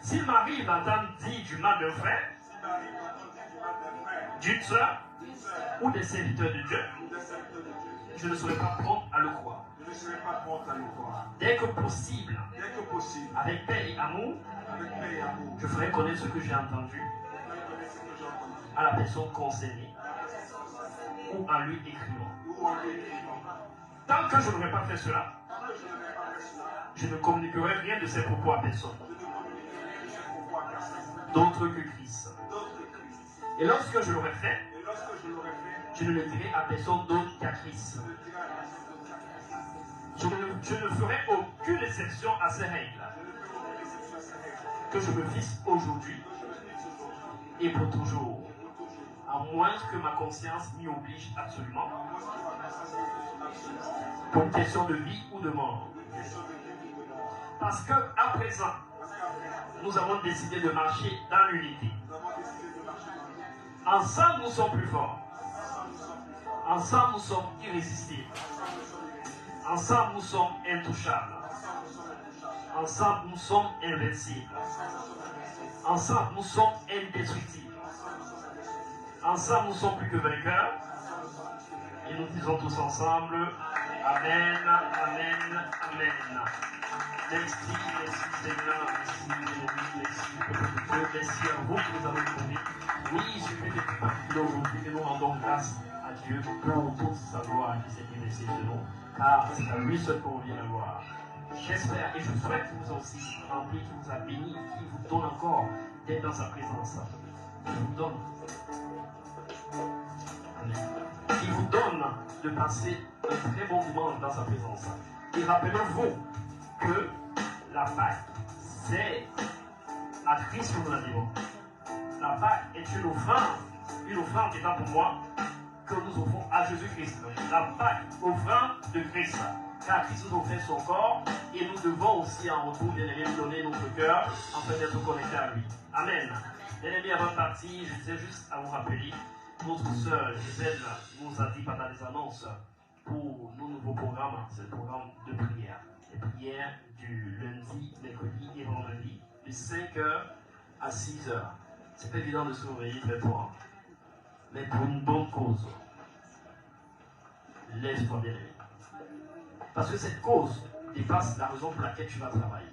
S'il m'arrive d'entendre dire du mal d'un frère, d'une sœur, ou des serviteurs de Dieu, je ne serai pas prompt à le croire. Dès que possible, avec paix et amour, je ferai connaître ce que j'ai entendu à la personne concernée ou en lui écrivant. Tant que je n'aurai pas fait cela, je ne communiquerai rien de ces propos à personne d'autre que Christ. Et lorsque je l'aurai fait, je ne le dirai à personne d'autre qu'à Christ. Je ne ferai aucune exception à ces règles que je me fixe aujourd'hui et pour toujours, à moins que ma conscience m'y oblige absolument, pour une question de vie ou de mort. Parce que à présent, nous avons décidé de marcher dans l'unité. Ensemble, nous sommes plus forts. Ensemble, nous sommes irrésistibles. Ensemble, nous sommes intouchables. Ensemble, nous sommes invincibles. Ensemble, nous sommes indestructibles. Ensemble, nous sommes plus que vainqueurs. Et nous disons tous ensemble, Amen, Amen, Amen. Merci, merci Seigneur, merci, merci à vous que nous avons trouvé. Oui, il suffit de tout aujourd'hui que nous rendons grâce à Dieu pour toute sa gloire qui s'est déversée sur nous, car c'est à lui seul qu'on vient la gloire. J'espère et je souhaite qu'il vous a aussi rempli, qu'il vous a béni, qu'il vous donne encore d'être dans sa présence. Il vous donne. Il vous donne de passer un très bon moment dans sa présence. Et rappelez-vous que la Pâque, c'est à Christ que nous la devons. La Pâque est une offrande étant pour moi, que nous offrons à Jésus-Christ. La Pâque, offrande de Christ. Car Christ nous offre son corps et nous devons aussi en retour, bien aimé, donner notre cœur afin d'être connectés à lui. Amen. Bien aimé, avant de partir, je disais juste à vous rappeler, notre sœur Gisèle nous a dit pendant les annonces pour nos nouveaux programmes, c'est le programme de prière. Les prières du lundi, mercredi et vendredi, de 5h à 6h. C'est pas évident de se réveiller très tôt, mais pour une bonne cause. Lève-toi, bien aimé. Parce que cette cause dépasse la raison pour laquelle tu vas travailler.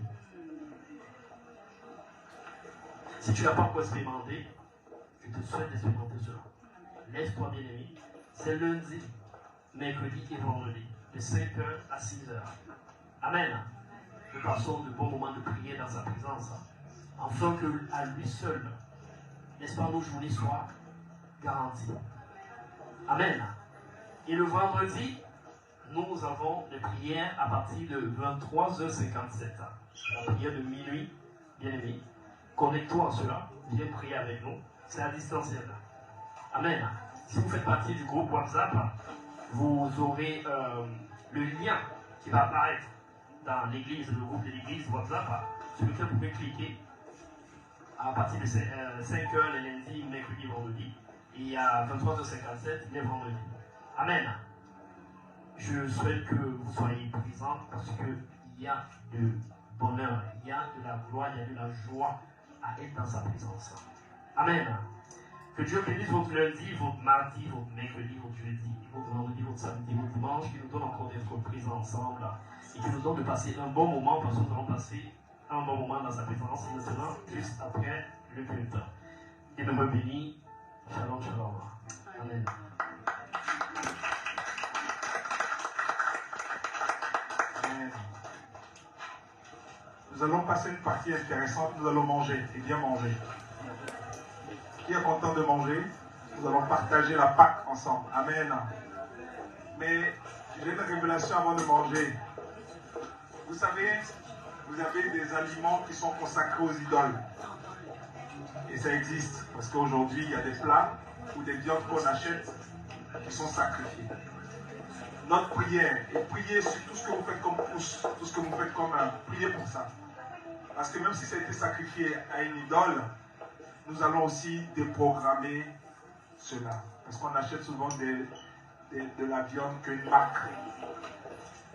Si tu n'as pas encore expérimenté, je te souhaite d'expérimenter cela. Laisse-toi bien aimé. C'est lundi, mercredi et vendredi, de 5h à 6h. Amen. Nous passons de bons moments de prière dans sa présence, afin que à lui seul, n'est-ce pas, nos journées soient garanties. Amen. Et le vendredi, nous avons des prières à partir de 23h57. La prière de minuit, bien aimé. Connecte-toi à cela, viens prier avec nous. C'est à distanciel. Amen. Si vous faites partie du groupe WhatsApp, vous aurez le lien qui va apparaître dans l'église, le groupe de l'église WhatsApp, sur lequel vous pouvez cliquer à partir de 5h les lundis, mercredi, vendredi, et à 23h57 les vendredis. Amen. Je souhaite que vous soyez présents parce qu'il y a de bonheur, il y a de la gloire, il y a de la joie à être dans sa présence. Amen. Que Dieu bénisse votre lundi, votre mardi, votre mercredi, votre jeudi, votre vendredi, votre samedi, votre dimanche, qui nous donne encore d'être présents ensemble et qui nous donne de passer un bon moment parce que nous allons passer un bon moment dans sa présence et maintenant, juste après le culte. Et nous me bénit. Shalom, shalom. Amen. Amen. Nous allons passer une partie intéressante. Nous allons manger et bien manger. Qui est content de manger? Nous allons partager la Pâque ensemble. Amen. Mais j'ai une révélation avant de manger. Vous savez, vous avez des aliments qui sont consacrés aux idoles. Et ça existe. Parce qu'aujourd'hui, il y a des plats ou des viandes qu'on achète qui sont sacrifiées. Notre prière est prier sur tout ce que vous faites comme pouce, tout ce que vous faites comme prier pour ça. Parce que même si ça a été sacrifié à une idole, nous allons aussi déprogrammer cela. Parce qu'on achète souvent de la viande qu'une marque.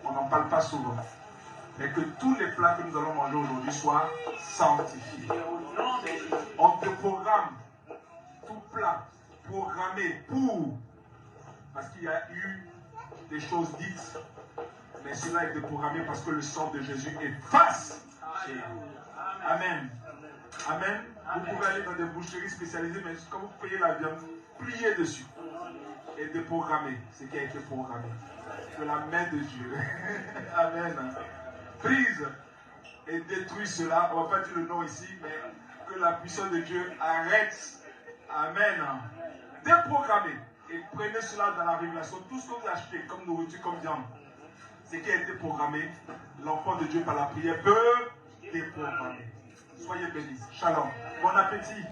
On n'en parle pas souvent. Mais que tous les plats que nous allons manger aujourd'hui soient sanctifiés. On déprogramme tout plat programmé pour. Parce qu'il y a eu des choses dites. Mais cela est déprogrammé parce que le sang de Jésus efface cela. Amen. Amen. Vous pouvez aller dans des boucheries spécialisées, mais quand vous payez la viande, pliez dessus et déprogrammer ce qui a été programmé. Que la main de Dieu, Amen, brise et détruit cela. On ne va pas dire le nom ici, mais que la puissance de Dieu arrête. Amen. Déprogrammez et prenez cela dans la révélation. Tout ce que vous achetez comme nourriture, comme viande, ce qui a été programmé, l'enfant de Dieu par la prière peut déprogrammer. Soyez bénis. Shalom. Bon appétit.